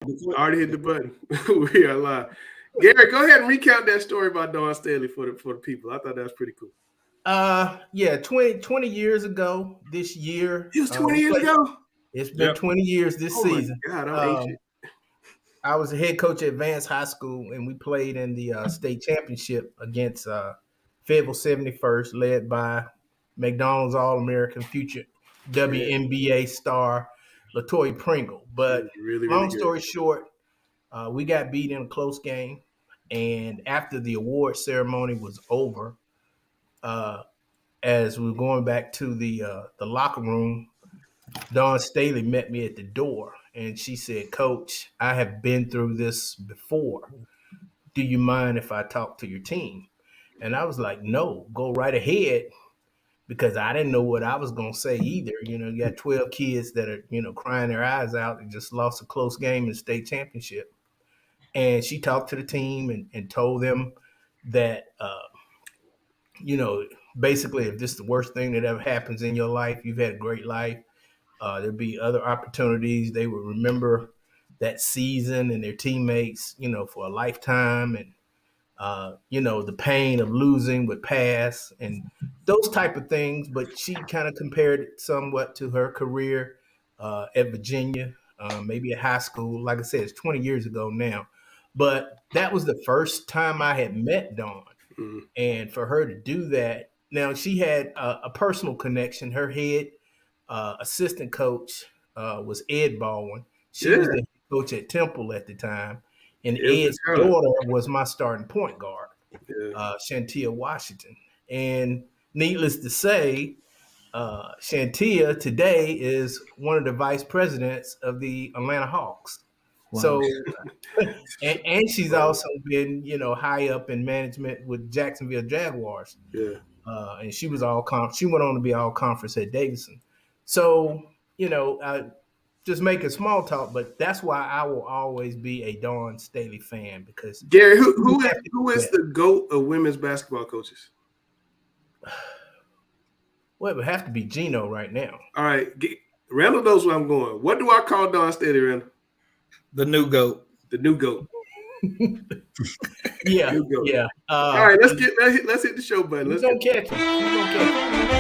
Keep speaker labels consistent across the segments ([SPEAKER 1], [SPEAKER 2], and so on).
[SPEAKER 1] Already hit the button. We are live. Gary, go ahead and recount that story about Dawn Staley for the people. I thought that was pretty cool.
[SPEAKER 2] Yeah, 20 years ago this year.
[SPEAKER 1] It was 20
[SPEAKER 2] We
[SPEAKER 1] years
[SPEAKER 2] played.
[SPEAKER 1] ago?
[SPEAKER 2] It's been
[SPEAKER 3] Yep.
[SPEAKER 2] 20 years this
[SPEAKER 1] Oh my
[SPEAKER 2] season.
[SPEAKER 1] God, I'm ancient.
[SPEAKER 2] I was a head coach at Advanced High School, and we played in the state championship against Fayetteville 71st, led by McDonald's All-American future WNBA star LaToya Pringle. But
[SPEAKER 1] Really, really
[SPEAKER 2] long
[SPEAKER 1] good.
[SPEAKER 2] story short, we got beat in a close game, and after the award ceremony was over, as we were going back to the locker room, Dawn Staley met me at the door, and she said, "Coach, I have been through this before. Do you mind if I talk to your team?" And I was like, "No, go right ahead," because I didn't know what I was going to say either. You got 12 kids that are, crying their eyes out and just lost a close game in the state championship. And she talked to the team and told them that, basically, if this is the worst thing that ever happens in your life, you've had a great life. There'll be other opportunities. They will remember that season and their teammates, for a lifetime. And, the pain of losing would pass and those type of things. But she kind of compared it somewhat to her career at Virginia, maybe at high school. Like I said, it's 20 years ago now. But that was the first time I had met Dawn.
[SPEAKER 1] Mm-hmm.
[SPEAKER 2] And for her to do that, now she had a personal connection. Her head assistant coach was Ed Baldwin. She was the head coach at Temple at the time. And Ed's daughter was my starting point guard, Shantia Washington. And needless to say, Shantia today is one of the vice presidents of the Atlanta Hawks. Wow. So, and she's also been, high up in management with Jacksonville Jaguars.
[SPEAKER 1] Yeah.
[SPEAKER 2] And she was she went on to be all conference at Davidson. So, just making small talk, but that's why I will always be a Dawn Staley fan because
[SPEAKER 1] Gary, who is the GOAT of women's basketball coaches?
[SPEAKER 2] Well, it would have to be Gino right now.
[SPEAKER 1] All right, Randall knows where I'm going. What do I call Dawn Staley, Randall?
[SPEAKER 3] The new GOAT.
[SPEAKER 1] The new GOAT.
[SPEAKER 2] Yeah, new GOAT. Yeah.
[SPEAKER 1] All right, let's hit the show button.
[SPEAKER 2] Let's go catch him.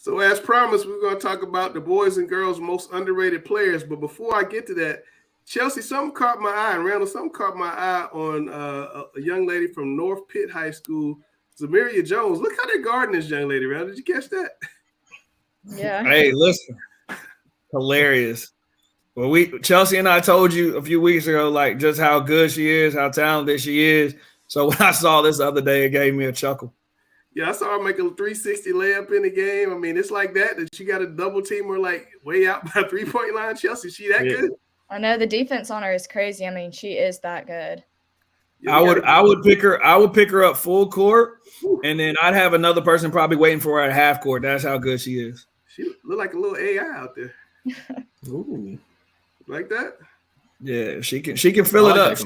[SPEAKER 1] So as promised, we're going to talk about the boys and girls most underrated players. But before I get to that, Chelsea, something caught my eye, and Randall, something caught my eye on a young lady from North Pitt High School, Zamiria Jones. Look how they're guarding this young lady, Randall. Did you catch that?
[SPEAKER 4] Yeah.
[SPEAKER 3] Hey, listen. Hilarious. Well, Chelsea and I told you a few weeks ago, like, just how good she is, how talented she is. So when I saw this the other day, it gave me a chuckle.
[SPEAKER 1] Yeah, I saw her make a 360 layup in the game. I mean, it's like that she got a double team her like way out by 3-point line. Chelsea, she that good?
[SPEAKER 4] I know the defense on her is crazy. I mean, she is that good.
[SPEAKER 3] Yeah, I would pick her up full court, and then I'd have another person probably waiting for her at half court. That's how good she is.
[SPEAKER 1] She look like a little AI out there.
[SPEAKER 3] Ooh.
[SPEAKER 1] Like that?
[SPEAKER 3] Yeah, she can fill it up.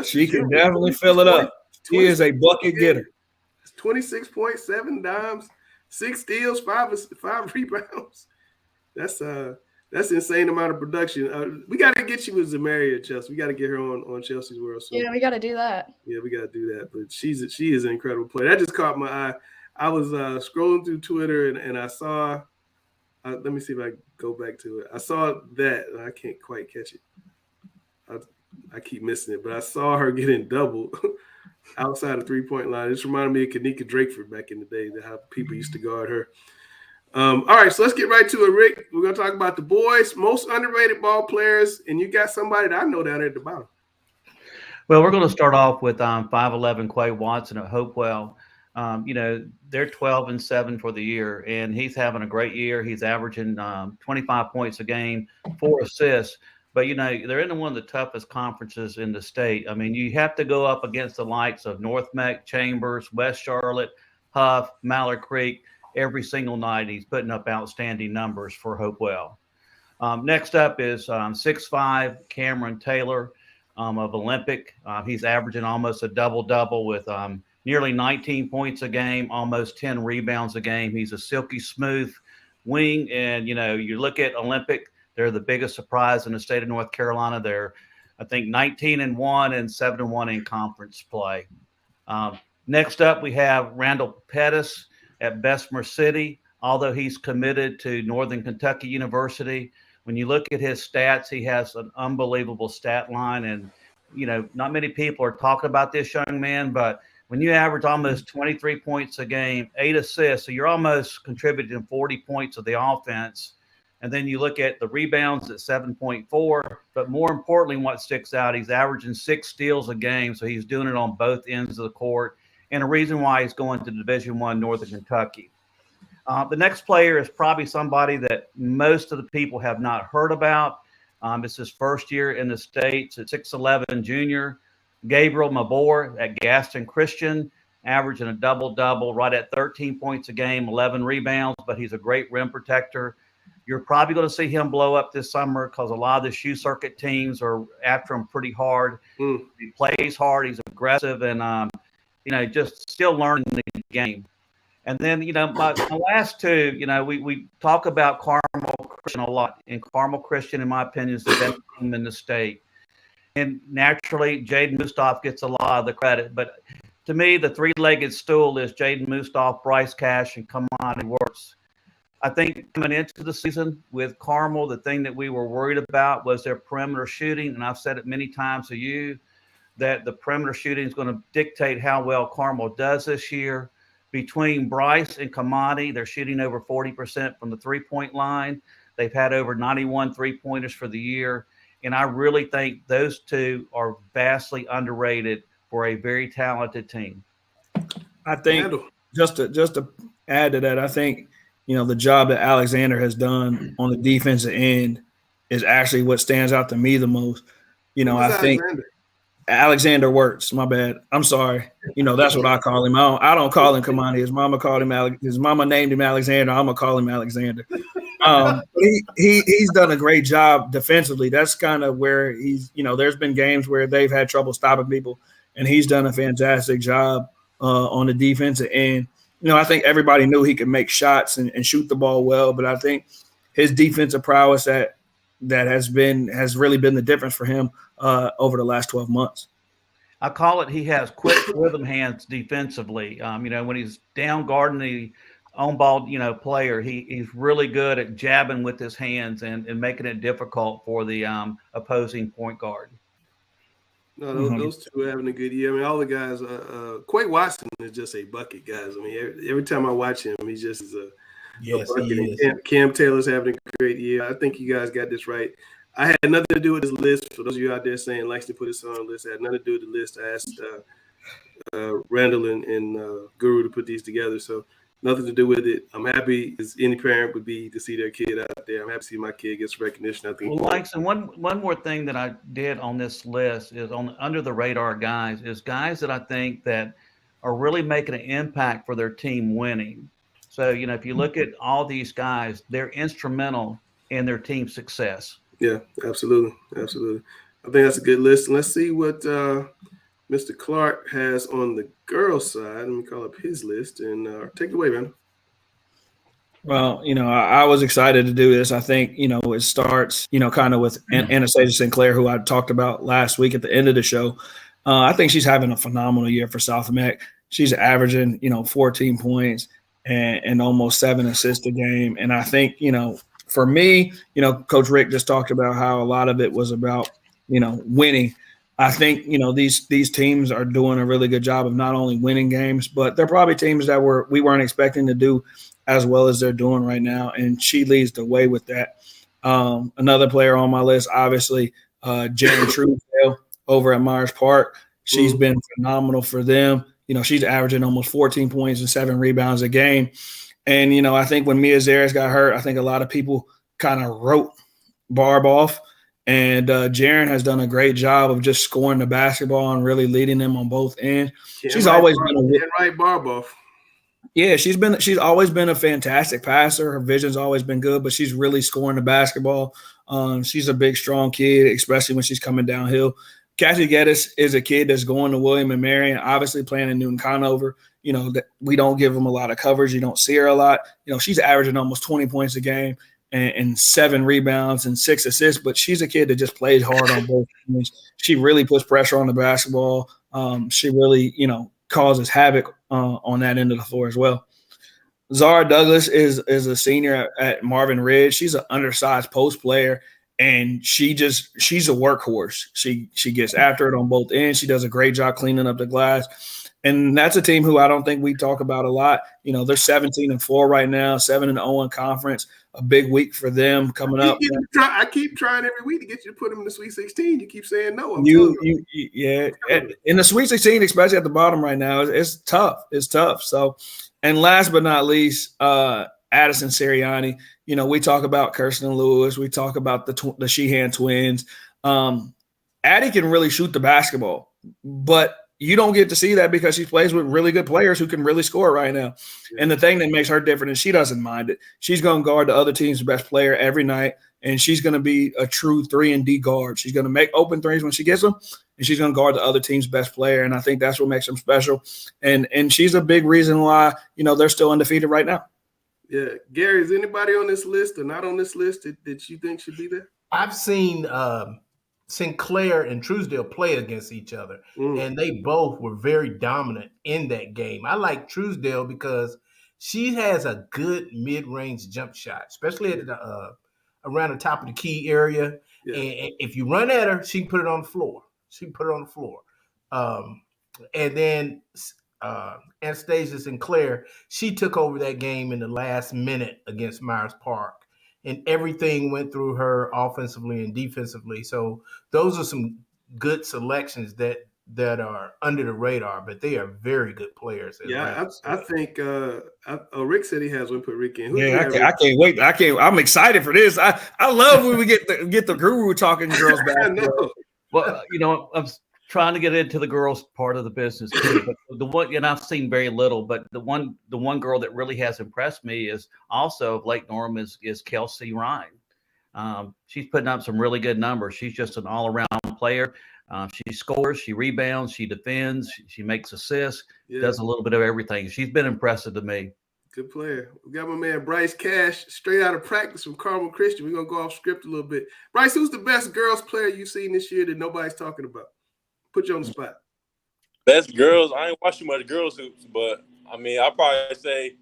[SPEAKER 3] She can definitely fill it up. She is a bucket getter.
[SPEAKER 1] 26.7 dimes, 6 steals, 5 rebounds. That's an insane amount of production. We got to get you with Zamaria, Chelsea. We got to get her on Chelsea's World. So,
[SPEAKER 4] yeah, we got to do that.
[SPEAKER 1] Yeah, we got to do that. But she is an incredible player. That just caught my eye. I was scrolling through Twitter and I saw. Let me see if I can go back to it. I saw that. I can't quite catch it. I keep missing it, but I saw her getting doubled outside the 3-point line. This reminded me of Kanika Drakeford back in the day, how people used to guard her. All right, so let's get right to it, Rick. We're going to talk about the boys' most underrated ball players, and you got somebody that I know down there at the bottom.
[SPEAKER 5] Well, we're going to start off with 5'11" Quay Watson at Hopewell. They're 12-7 for the year, and he's having a great year. He's averaging 25 points a game, 4 assists. But, they're in one of the toughest conferences in the state. I mean, you have to go up against the likes of North Meck, Chambers, West Charlotte, Huff, Mallard Creek every single night. He's putting up outstanding numbers for Hopewell. Next up is 6'5" Cameron Taylor. of Olympic. He's averaging almost a double-double with nearly 19 points a game, almost 10 rebounds a game. He's a silky smooth wing. And, you look at Olympic, they're the biggest surprise in the state of North Carolina. They're, I think, 19-1 and 7-1 in conference play. Next up, we have Randall Pettis at Bessemer City. Although he's committed to Northern Kentucky University, when you look at his stats, he has an unbelievable stat line. And, not many people are talking about this young man, but when you average almost 23 points a game, 8 assists, so you're almost contributing 40 points of the offense. And then you look at the rebounds at 7.4, but more importantly, what sticks out, he's averaging 6 steals a game. So he's doing it on both ends of the court. And a reason why he's going to Division I Northern Kentucky. The next player is probably somebody that most of the people have not heard about. It's his first year in the States at 6'11" junior. Gabriel Mabor at Gaston Christian, averaging a double-double, right at 13 points a game, 11 rebounds, but he's a great rim protector. You're probably going to see him blow up this summer because a lot of the shoe circuit teams are after him pretty hard. He plays hard, he's aggressive, and, just still learning the game. And then, my last two, we talk about Carmel Christian a lot. And Carmel Christian, in my opinion, is the best team in the state. And naturally, Jaden Mustaf gets a lot of the credit. But to me, the three-legged stool is Jaden Mustaf, Bryce Cash, and Kamani Works. I think coming into the season with Carmel, the thing that we were worried about was their perimeter shooting. And I've said it many times to you that the perimeter shooting is going to dictate how well Carmel does this year. Between Bryce and Kamani, they're shooting over 40% from the three-point line. They've had over 91 three-pointers for the year. And I really think those two are vastly underrated for a very talented team.
[SPEAKER 3] I think just to add to that, I think, the job that Alexander has done on the defensive end is actually what stands out to me the most. I think Alexander Wirtz, my bad. I'm sorry. That's what I call him. I don't call him Kamani. His mama called him his mama named him Alexander. I'm gonna call him Alexander. He's done a great job defensively. That's kind of where he's, there's been games where they've had trouble stopping people, and he's done a fantastic job on the defensive end. I think everybody knew he could make shots and shoot the ball well, but I think his defensive prowess that has really been the difference for him over the last 12 months.
[SPEAKER 5] I call it he has quick rhythm hands defensively. When he's down guarding the on-ball, player, he's really good at jabbing with his hands and making it difficult for the opposing point guard.
[SPEAKER 1] No, those two are having a good year. I mean, all the guys. Quay Watson is just a bucket, guys. I mean, every time I watch him, he just is a bucket.
[SPEAKER 2] He is.
[SPEAKER 1] Cam Taylor's having a great year. I think you guys got this right. I had nothing to do with this list. For those of you out there saying Langston put this on the list, I had nothing to do with the list. I asked Randall and Guru to put these together, so nothing to do with it. I'm happy, as any parent would be, to see their kid out there. I'm happy to see my kid gets recognition. I think.
[SPEAKER 5] Well, Langston, one more thing that I did on this list is on under the radar guys that I think that are really making an impact for their team winning. So if you look at all these guys, they're instrumental in their team success. Yeah, absolutely. I think that's a good list. And let's see what Mr. Clark has on the girls' side. Let me call up his list and take it away, man.
[SPEAKER 3] Well, I was excited to do this. I think, it starts, kind of with Anastasia Sinclair, who I talked about last week at the end of the show. I think she's having a phenomenal year for South Meck. She's averaging, 14 points and almost 7 assists a game. And I think, for me, Coach Rick just talked about how a lot of it was about, winning. I think, these teams are doing a really good job of not only winning games, but they're probably teams that we weren't expecting to do as well as they're doing right now. And she leads the way with that. Another player on my list, obviously, Jaren Truesdale over at Myers Park. She's been phenomenal for them. She's averaging almost 14 points and 7 rebounds a game. And, I think when Mia Zaris got hurt, I think a lot of people kind of wrote Barb off. And Jaren has done a great job of just scoring the basketball and really leading them on both ends. She's always been
[SPEAKER 1] right Barb off.
[SPEAKER 3] Yeah, she's always been a fantastic passer. Her vision's always been good, but she's really scoring the basketball. She's a big, strong kid, especially when she's coming downhill. Cassie Geddes is a kid that's going to William and Marion, obviously playing in Newton Conover. That we don't give them a lot of coverage. You don't see her a lot. She's averaging almost 20 points a game and 7 rebounds and 6 assists, but she's a kid that just plays hard on both teams. She really puts pressure on the basketball. She really, causes havoc on that end of the floor as well. Zara Douglas is a senior at Marvin Ridge. She's an undersized post player, and she's a workhorse. She gets after it on both ends. She does a great job cleaning up the glass. And that's a team who I don't think we talk about a lot. They're 17-4 right now, 7-0 in conference. A big week for them coming up.
[SPEAKER 1] I keep trying every week to get you to put them in the Sweet 16. You keep saying no.
[SPEAKER 3] Yeah. In the Sweet 16, especially at the bottom right now, it's tough. It's tough. So, and last but not least, Addison Sirianni. We talk about Kirsten Lewis. We talk about the Sheehan twins. Addie can really shoot the basketball, but you don't get to see that because she plays with really good players who can really score right now. Yeah. And the thing that makes her different is she doesn't mind it. She's going to guard the other team's best player every night, and she's going to be a true 3-and-D guard. She's going to make open threes when she gets them, and she's going to guard the other team's best player, and I think that's what makes them special. And she's a big reason why, they're still undefeated right now.
[SPEAKER 1] Yeah. Gary, is anybody on this list or not on this list that you think should be there?
[SPEAKER 2] I've seen Sinclair and Truesdale play against each other, and they both were very dominant in that game. I like Truesdale because she has a good mid-range jump shot, especially at the around the top of the key area. Yeah. And if you run at her, she can put it on the floor. And then Anastasia Sinclair, she took over that game in the last minute against Myers Park. And everything went through her offensively and defensively. So those are some good selections that are under the radar, but they are very good players.
[SPEAKER 1] Yeah, I think Rick said he has one. Put Rick in.
[SPEAKER 3] I can't wait. I'm excited for this. I love when we get the guru talking girls back.
[SPEAKER 1] I know.
[SPEAKER 5] Well, I'm trying to get into the girls part of the business too, but the one, and I've seen very little, but the one girl that really has impressed me is also of Lake Norman is Kelsey Ryan. She's putting up some really good numbers. She's just an all-around player. She scores, she rebounds, she defends, she makes assists, does a little bit of everything. She's been impressive to me.
[SPEAKER 1] Good player. We got my man Bryce Cash straight out of practice from Carmel Christian. We're gonna go off script a little bit. Bryce, who's the best girls player you've seen this year that nobody's talking about? Put you on the spot.
[SPEAKER 6] Best girls. I ain't watching much girls hoops, but I mean, I'll probably say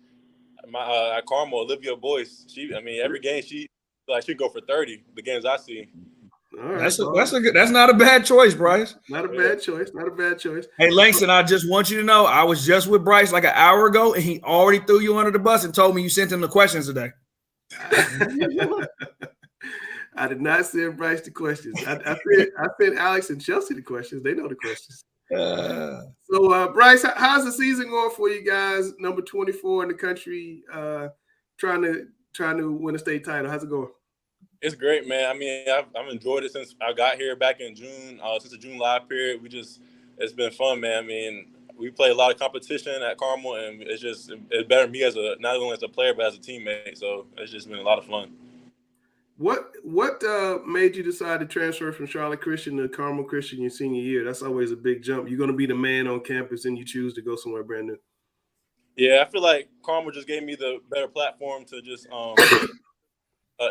[SPEAKER 6] my at Carmel, Olivia Boyce. Every game she go for 30. The games I see.
[SPEAKER 1] All right,
[SPEAKER 3] that's not a bad choice, Bryce.
[SPEAKER 1] Not a bad choice.
[SPEAKER 3] Hey, Langston, I just want you to know I was just with Bryce like an hour ago, and he already threw you under the bus and told me you sent him the questions today.
[SPEAKER 1] I did not send Bryce the questions. I sent Alex and Chelsea the questions. They know the questions. So, Bryce, how's the season going for you guys? Number 24 in the country, trying to win a state title. How's it going?
[SPEAKER 6] It's great, man. I mean, I've enjoyed it since I got here back in June. Since the June live period, it's been fun, man. I mean, we play a lot of competition at Carmel, and it's bettered me not only as a player but as a teammate. So it's just been a lot of fun.
[SPEAKER 1] What made you decide to transfer from Charlotte Christian to Carmel Christian your senior year? That's always a big jump. You're going to be the man on campus, and you choose to go somewhere brand new.
[SPEAKER 6] Yeah, I feel like Carmel just gave me the better platform to just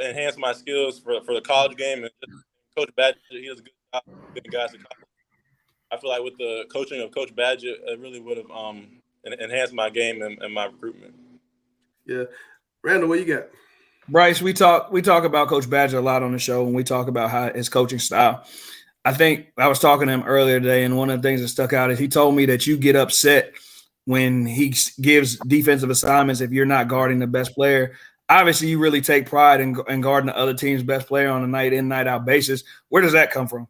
[SPEAKER 6] enhance my skills for the college game. And Coach Badgett, he does a good job getting guys to college. I feel like with the coaching of Coach Badgett, it really would have enhanced my game and my recruitment.
[SPEAKER 1] Yeah. Randall, what you got?
[SPEAKER 3] Bryce, we talk about Coach Badgett a lot on the show, and we talk about his coaching style. I think I was talking to him earlier today, and one of the things that stuck out is he told me that you get upset when he gives defensive assignments if you're not guarding the best player. Obviously, you really take pride in guarding the other team's best player on a night in, night out basis. Where does that come from?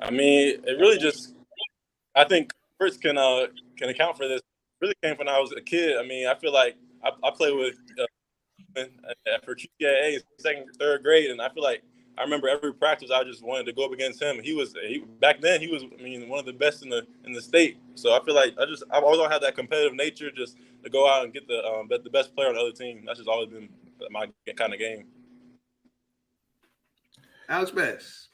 [SPEAKER 6] I mean, it really just – I think Fritz can account for this. It really came from when I was a kid. I mean, I feel like I played with for QCAA second, third grade, and I feel like I remember every practice I just wanted to go up against him. Back then he was one of the best in the state. So I feel like I've always had that competitive nature, just to go out and get the best player on the other team. That's just always been my kind of game.
[SPEAKER 1] Alex Bass.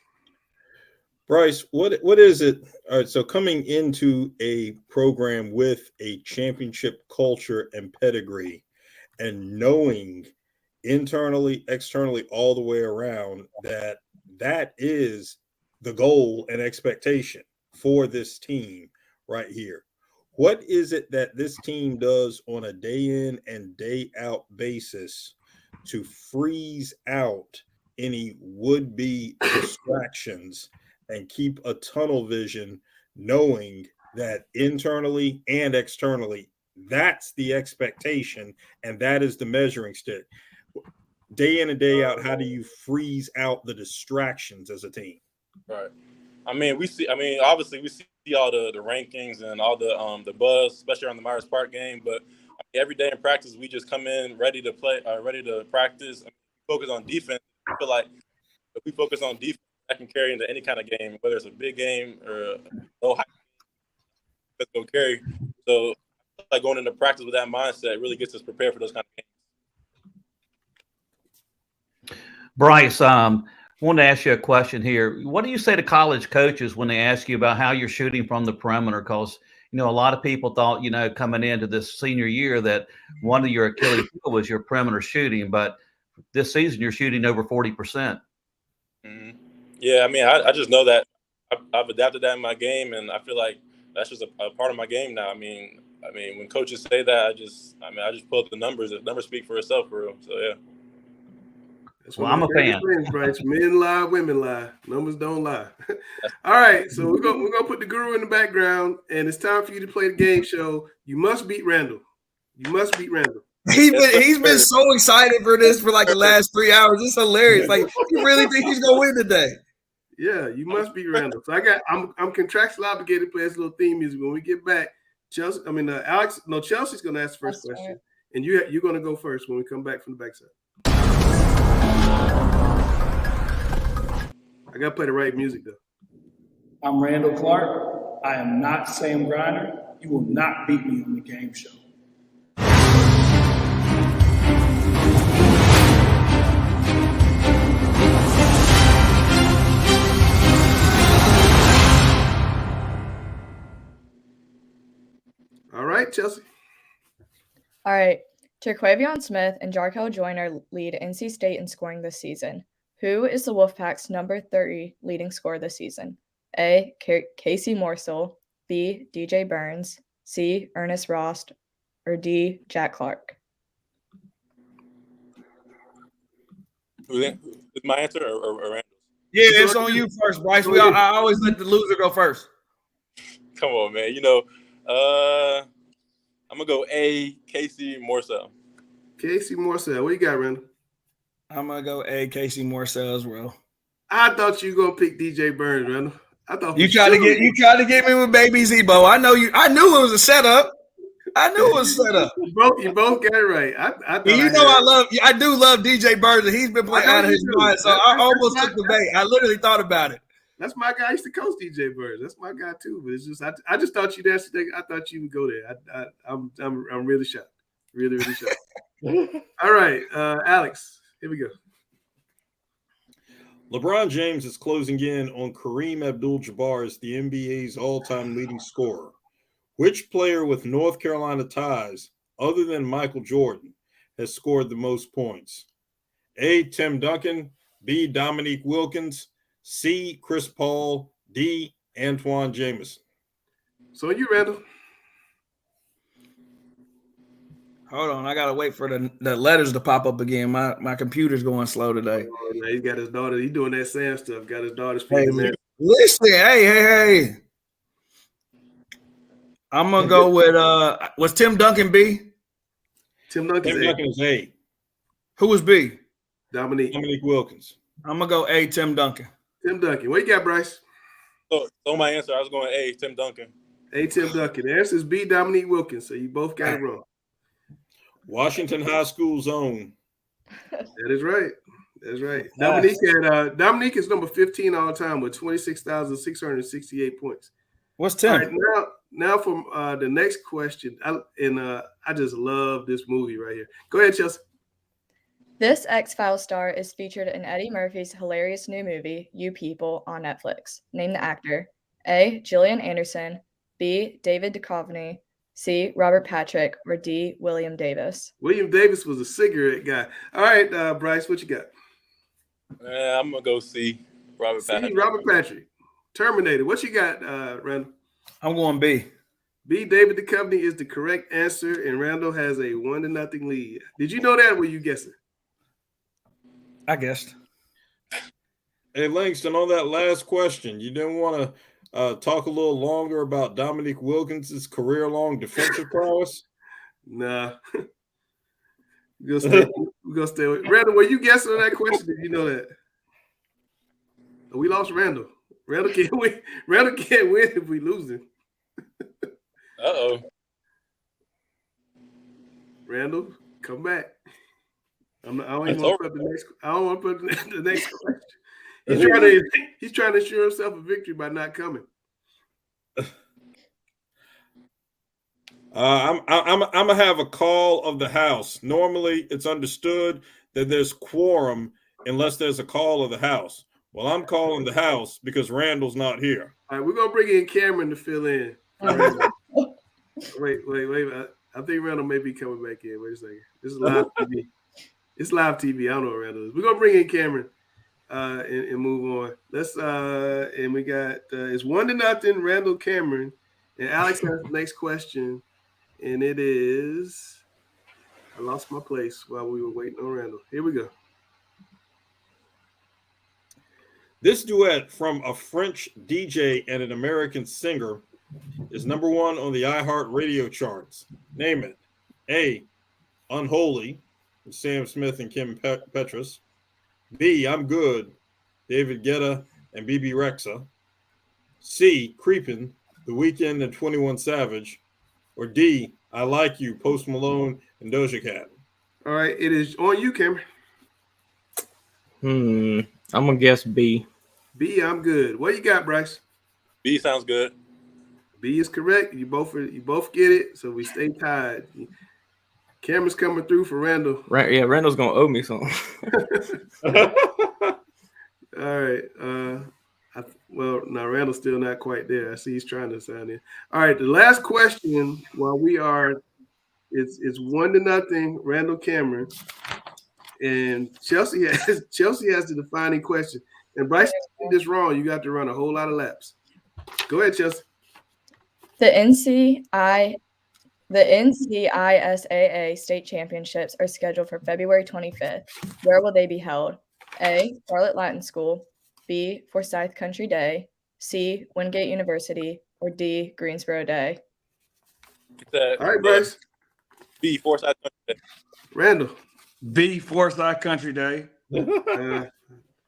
[SPEAKER 7] Bryce, what is it? All right, so coming into a program with a championship culture and pedigree, and knowing internally, externally, all the way around that is the goal and expectation for this team right here. What is it that this team does on a day in and day out basis to freeze out any would-be distractions and keep a tunnel vision, knowing that internally and externally, that's the expectation and that is the measuring stick? Day in and day out, how do you freeze out the distractions as a team?
[SPEAKER 6] Right. I mean, obviously we see all the rankings and all the buzz, especially on the Myers Park game. But every day in practice, we just come in ready to play, ready to practice. Focus on defense. I feel like if we focus on defense, that can carry into any kind of game, whether it's a big game or a low high. Let's go carry. So, like going into practice with that mindset really gets us prepared for those kind of games.
[SPEAKER 5] Bryce, I wanted to ask you a question here. What do you say to college coaches when they ask you about how you're shooting from the perimeter? Because, a lot of people thought, coming into this senior year that one of your Achilles heel was your perimeter shooting, but this season you're shooting over 40%.
[SPEAKER 6] Mm-hmm. Yeah, I mean, I just know that I've adapted that in my game, and I feel like that's just a part of my game now. I mean, when coaches say that, I just pull up the numbers. The numbers speak for itself, for real. So yeah.
[SPEAKER 5] Well, I'm a fan.
[SPEAKER 1] Right? Men lie, women lie. Numbers don't lie. All right, so we're gonna put the guru in the background, and it's time for you to play the game show. You must beat Randall.
[SPEAKER 3] He's been so excited for this for like the last 3 hours. It's hilarious. Like, you really think he's gonna win today?
[SPEAKER 1] Yeah, you must beat Randall. So I'm contractually obligated to play this little theme music when we get back. Chelsea's gonna ask the first question, and you're gonna go first when we come back from the backside. I gotta play the right music though.
[SPEAKER 3] I'm Randall Clark. I am not Sam Griner. You will not beat me on the game show.
[SPEAKER 1] All right, Chelsea.
[SPEAKER 4] All right. Terquavion Smith and Jarkel Joyner lead NC State in scoring this season. Who is the Wolfpack's number 30 leading scorer this season? A. Casey Morsell, B. DJ Burns, C. Ernest Ross, or D. Jack Clark?
[SPEAKER 6] Is my answer or Randall's?
[SPEAKER 3] Yeah, it's on you first, Bryce. I always let the loser go first.
[SPEAKER 6] Come on, man. I'm gonna go A. Casey Morsell.
[SPEAKER 1] Casey Morsell. What you got, Randall?
[SPEAKER 3] I'm gonna go A. Casey Morsell as well.
[SPEAKER 1] I thought you were gonna pick DJ Burns, Randall. I thought
[SPEAKER 3] you tried to get me with Baby Zebo. I knew it was a setup.
[SPEAKER 1] You both got it right. I
[SPEAKER 3] do love DJ Burns, and he's been playing out of his mind. So I almost took the bait. I literally thought about it.
[SPEAKER 1] That's my guy. I used to coach DJ Burns. That's my guy too. But it's just I just thought you'd ask. I thought you would go there. I'm really shocked. Really shocked. All right, Alex. Here we go.
[SPEAKER 7] LeBron James is closing in on Kareem Abdul-Jabbar as the NBA's all-time leading scorer. Which player with North Carolina ties, other than Michael Jordan, has scored the most points? A. Tim Duncan, B. Dominique Wilkins, C. Chris Paul, D. Antoine Jameson.
[SPEAKER 1] So you, Randall.
[SPEAKER 3] Hold on, I gotta wait for the letters to pop up again. My computer's going slow today.
[SPEAKER 1] Oh, man, he's got his daughter. He's doing that Sam stuff. Got his daughter speaking.
[SPEAKER 3] Hey, listen, hey. I'm gonna go with was Tim Duncan B?
[SPEAKER 1] Tim Duncan
[SPEAKER 7] is A.
[SPEAKER 3] Who was B?
[SPEAKER 1] Dominique
[SPEAKER 7] Wilkins.
[SPEAKER 3] I'm gonna go A. Tim Duncan.
[SPEAKER 1] Tim Duncan. What you got, Bryce?
[SPEAKER 6] So my answer, I was going A. Tim Duncan.
[SPEAKER 1] A. Tim Duncan. The answer is B. Dominique Wilkins. So you both got it wrong.
[SPEAKER 7] Washington High School's own.
[SPEAKER 1] That is right. That's right. Dominique is number 15 all time with 26,668 points.
[SPEAKER 3] What's Tim?
[SPEAKER 1] All right, now for the next question. I just love this movie right here. Go ahead, Chelsea.
[SPEAKER 4] This X-Files star is featured in Eddie Murphy's hilarious new movie, You People, on Netflix. Name the actor. A. Gillian Anderson. B. David Duchovny. C. Robert Patrick. Or D. William Davis.
[SPEAKER 1] William Davis was a cigarette guy. All right, Bryce, what you got?
[SPEAKER 6] I'm going to go C. Robert Patrick.
[SPEAKER 1] Robert Patrick. Terminator. What you got, Randall?
[SPEAKER 3] I'm going B.
[SPEAKER 1] B. David Duchovny is the correct answer, and Randall has a 1-0 lead. Did you know that, or were you guessing?
[SPEAKER 3] I guessed.
[SPEAKER 7] Hey, Langston, on that last question, you didn't want to talk a little longer about Dominique Wilkins' career-long defensive prowess?
[SPEAKER 1] Nah. We're gonna stay with Randall. Were you guessing on that question? Did you know that? We lost Randall. Randall can't win. Randall can't win if we lose him.
[SPEAKER 6] Uh-oh.
[SPEAKER 1] Randall, come back. I don't want to put the next question. He's trying to assure himself a victory by not coming.
[SPEAKER 7] I'm gonna have a call of the house. Normally, it's understood that there's quorum unless there's a call of the house. Well, I'm calling the house because Randall's not here.
[SPEAKER 1] All right, we're gonna bring in Cameron to fill in. Wait. I think Randall may be coming back in. Wait a second. This is live TV. It's live TV. I don't know what Randall is. We're gonna bring in Cameron and move on. Let's and we got it's 1-0, Randall Cameron. And Alex has the next question. And it is I lost my place while we were waiting on Randall. Here we go.
[SPEAKER 7] This duet from a French DJ and an American singer is number 1 on the iHeart radio charts. Name it. A. Unholy, with Sam Smith and Kim Petras. B. I'm Good, David Guetta and BB Rexa. C. Creepin', The Weeknd and 21 Savage. Or D. I Like You, Post Malone and Doja Cat.
[SPEAKER 1] All right, it is on you, Cameron.
[SPEAKER 8] I'm gonna guess B.
[SPEAKER 1] B, I'm Good. What you got, Bryce?
[SPEAKER 6] B sounds good.
[SPEAKER 1] B is correct. You both get it, so we stay tied. Cameron's coming through for Randall.
[SPEAKER 8] Right? Yeah, Randall's gonna owe me something.
[SPEAKER 1] All right. Well, no, Randall's still not quite there. I see he's trying to sign in. All right, the last question while we are, it's 1-0, Randall Cameron. And Chelsea has the defining question. And Bryce, if you did this wrong, you got to run a whole lot of laps. Go ahead, Chelsea.
[SPEAKER 4] The NCISAA state championships are scheduled for February 25th. Where will they be held? A. Charlotte Latin School. B. Forsyth Country Day. C. Wingate University. Or D. Greensboro Day.
[SPEAKER 1] All right, Bryce.
[SPEAKER 6] B, Forsyth Country Day.
[SPEAKER 1] Randall.
[SPEAKER 3] B. Forsyth Country Day.
[SPEAKER 1] Well,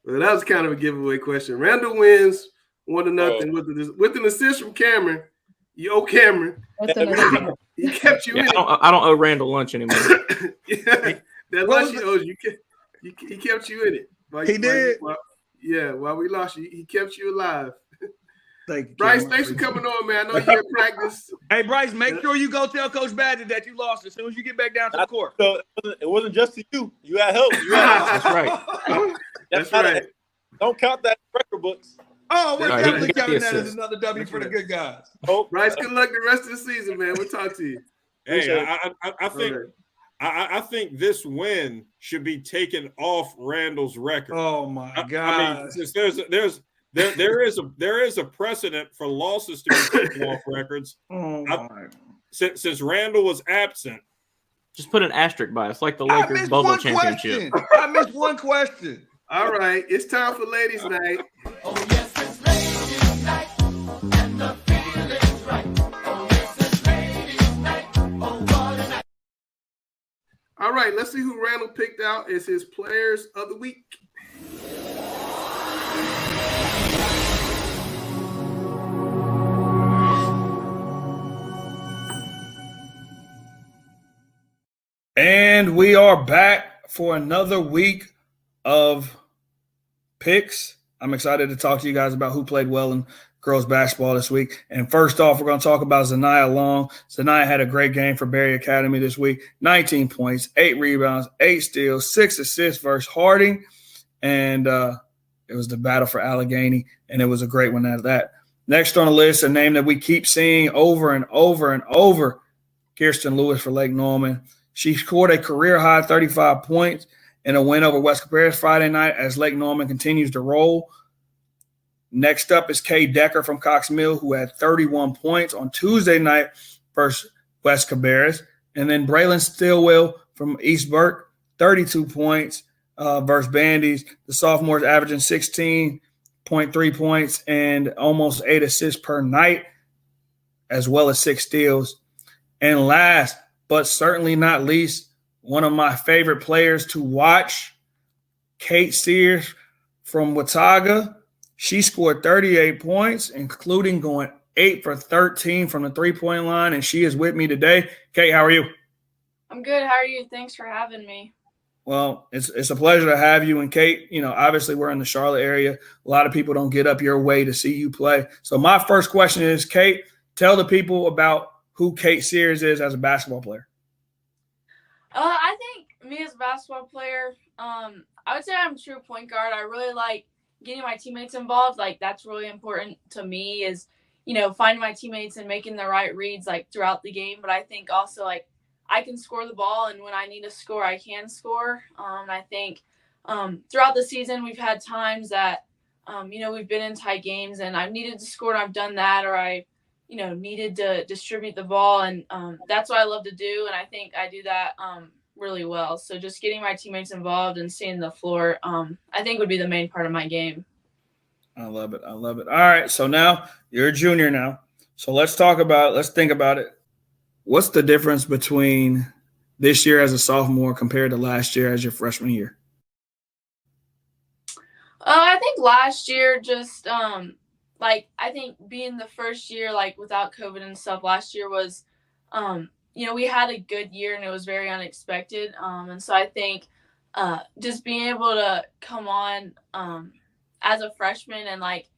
[SPEAKER 1] that was kind of a giveaway question. Randall wins 1-0 with an assist from Cameron. You owe Cameron. He kept you in.
[SPEAKER 8] I don't owe Randall lunch anymore.
[SPEAKER 1] Yeah, that lunch he owes you. He kept you in it.
[SPEAKER 3] He did.
[SPEAKER 1] While we lost you, he kept you alive.
[SPEAKER 3] Thank you,
[SPEAKER 1] Bryce,
[SPEAKER 3] Cameron.
[SPEAKER 1] thanks for coming on, man. I know you're in practice.
[SPEAKER 3] Hey, Bryce, make sure you go tell Coach Badger that you lost as soon as you get back down to the court.
[SPEAKER 6] So it wasn't just to you. You had help.
[SPEAKER 8] That's right.
[SPEAKER 1] That's right.
[SPEAKER 6] Don't count that in record books.
[SPEAKER 3] Oh, we're
[SPEAKER 8] Right,
[SPEAKER 3] definitely
[SPEAKER 8] he got the
[SPEAKER 3] counting that as
[SPEAKER 8] assist.
[SPEAKER 3] another W for the good guys.
[SPEAKER 6] Oh,
[SPEAKER 1] Bryce, good luck the rest of the season, man. We'll talk to you.
[SPEAKER 7] Hey, I think
[SPEAKER 1] All right.
[SPEAKER 7] I think this win should be taken off Randall's record.
[SPEAKER 3] Oh my
[SPEAKER 7] I
[SPEAKER 3] God!
[SPEAKER 7] mean, since there is a precedent for losses to be taken off records.
[SPEAKER 3] Oh my.
[SPEAKER 7] Since Randall was absent.
[SPEAKER 8] Just put an asterisk by it. It's like the
[SPEAKER 3] I
[SPEAKER 8] Lakers
[SPEAKER 3] missed
[SPEAKER 8] bubble
[SPEAKER 3] one
[SPEAKER 8] championship.
[SPEAKER 3] question. I missed one question.
[SPEAKER 1] All right, it's time for ladies' night.
[SPEAKER 9] Oh yes, it's ladies' night, and the feeling's right. Oh yes, it's ladies' night. Oh what a night.
[SPEAKER 1] All right, let's see who Randall picked out as his players of the week.
[SPEAKER 3] And we are back for another week of picks. I'm excited to talk to you guys about who played well in girls basketball this week. And first off, we're going to talk about Zaniyah Long. Zaniyah had a great game for Berry Academy this week. 19 points, 8 rebounds, 8 steals, 6 assists versus Harding. And it was the battle for Allegheny, and it was a great one at that. Next on the list, a name that we keep seeing over and over and over, Kirsten Lewis for Lake Norman. She scored a career-high 35 points in a win over West Cabarrus Friday night as Lake Norman continues to roll. Next up is Kay Decker from Cox Mill, who had 31 points on Tuesday night versus West Cabarrus. And then Braylon Stillwell from East Burke, 32 points versus Bandies. The sophomores averaging 16.3 points and almost 8 assists per night, as well as 6 steals. And last, but certainly not least, one of my favorite players to watch, Kate Sears from Watauga. She scored 38 points, including going 8 for 13 from the three-point line, and she is with me today. Kate, how are you?
[SPEAKER 10] I'm good. How are you? Thanks for having me.
[SPEAKER 3] Well, it's a pleasure to have you. And Kate, obviously we're in the Charlotte area. A lot of people don't get up your way to see you play. So my first question is, Kate, tell the people about who Kate Sears is as a basketball player.
[SPEAKER 10] I think me as a basketball player, I would say I'm a true point guard. I really like getting my teammates involved. Like, that's really important to me is, finding my teammates and making the right reads, like, throughout the game. But I think also, like, I can score the ball, and when I need to score, I can score. I think throughout the season we've had times that, we've been in tight games, and I've needed to score, and I've done that, or I needed to distribute the ball. And that's what I love to do. And I think I do that really well. So just getting my teammates involved and seeing the floor, I think would be the main part of my game.
[SPEAKER 3] I love it. All right. So now you're a junior now. So let's think about it. What's the difference between this year as a sophomore compared to last year as your freshman year?
[SPEAKER 10] I think last year just I think being the first year, like, without COVID and stuff, last year was, we had a good year, and it was very unexpected. And so I think just being able to come on as a freshman and, like,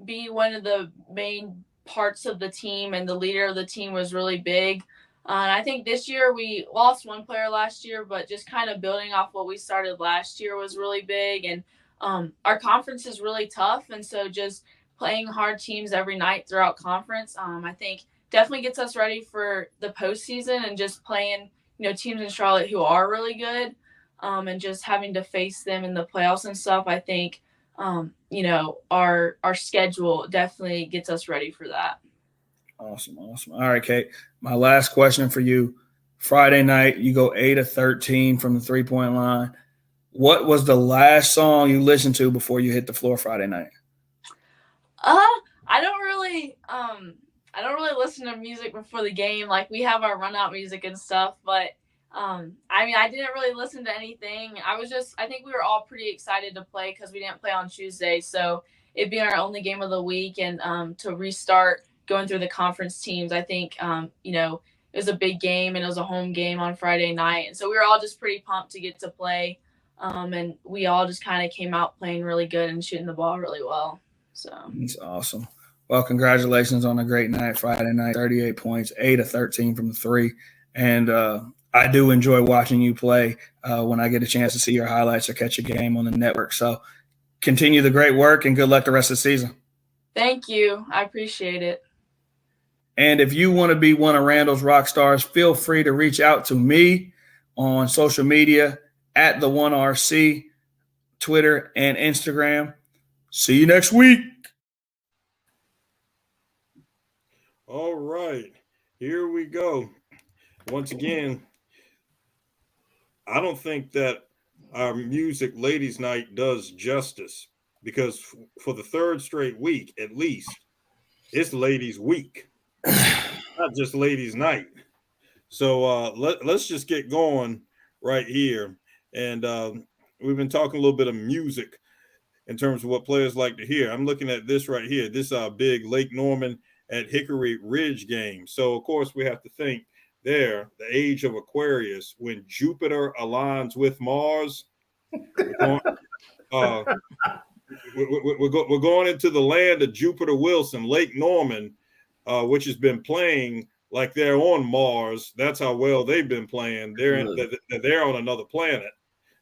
[SPEAKER 10] be one of the main parts of the team and the leader of the team was really big. And I think this year we lost one player last year, but just kind of building off what we started last year was really big. And our conference is really tough, and so just playing hard teams every night throughout conference, I think definitely gets us ready for the postseason and just playing, teams in Charlotte who are really good, and just having to face them in the playoffs and stuff. I think, our schedule definitely gets us ready for that.
[SPEAKER 3] Awesome. All right, Kate, my last question for you. Friday night, you go 8 of 13 from the three-point line. What was the last song you listened to before you hit the floor Friday night?
[SPEAKER 10] I don't really listen to music before the game. Like, we have our run out music and stuff, but I didn't really listen to anything. I think we were all pretty excited to play because we didn't play on Tuesday, so it'd be our only game of the week, and to restart going through the conference teams, I think it was a big game, and it was a home game on Friday night, and so we were all just pretty pumped to get to play, and we all just kind of came out playing really good and shooting the ball really well. So
[SPEAKER 3] that's awesome. Well, congratulations on a great night Friday night. 38 points, 8 of 13 from the three. And I do enjoy watching you play when I get a chance to see your highlights or catch a game on the network. So continue the great work, and good luck the rest of the season.
[SPEAKER 10] Thank you. I appreciate it.
[SPEAKER 3] And if you want to be one of Randall's rock stars, feel free to reach out to me on social media at the 1RC, Twitter and Instagram. See you next week.
[SPEAKER 7] All right, here we go. Once again, I don't think that our music ladies night does justice, because for the third straight week, at least, it's ladies week, not just ladies night. So let's just get going right here. And we've been talking a little bit of music in terms of what players like to hear. I'm looking at this right here. This big Lake Norman at Hickory Ridge game. So, of course, we have to think there, the age of Aquarius, when Jupiter aligns with Mars. we're going into the land of Jupiter Wilson, Lake Norman, which has been playing like they're on Mars. That's how well they've been playing. They're on another planet.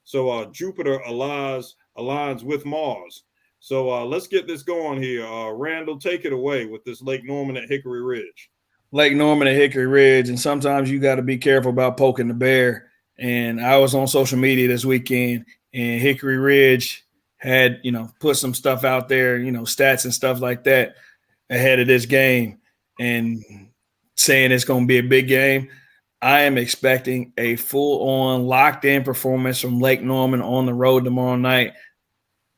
[SPEAKER 7] So Jupiter aligns with Mars. So let's get this going here. Randall, take it away with this Lake Norman at Hickory Ridge.
[SPEAKER 3] Lake Norman and Hickory Ridge, and sometimes you got to be careful about poking the bear. And I was on social media this weekend, and Hickory Ridge had, put some stuff out there, stats and stuff like that ahead of this game, and saying it's going to be a big game. I am expecting a full-on, locked-in performance from Lake Norman on the road tomorrow night.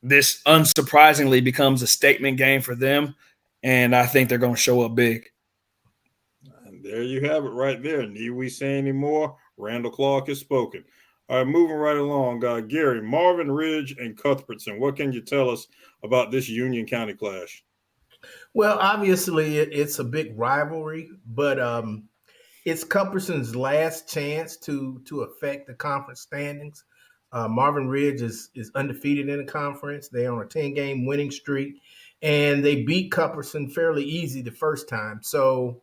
[SPEAKER 3] This unsurprisingly becomes a statement game for them, and I think they're going to show up big.
[SPEAKER 7] And there you have it right there. Need we say any more? Randall Clark has spoken. All right, moving right along. Gary, Marvin Ridge and Cuthbertson, what can you tell us about this Union County clash?
[SPEAKER 2] Well, obviously it's a big rivalry, but it's Cuthbertson's last chance to affect the conference standings. Marvin Ridge is undefeated in the conference. They're on a 10-game winning streak, and they beat Cuthbertson fairly easy the first time. So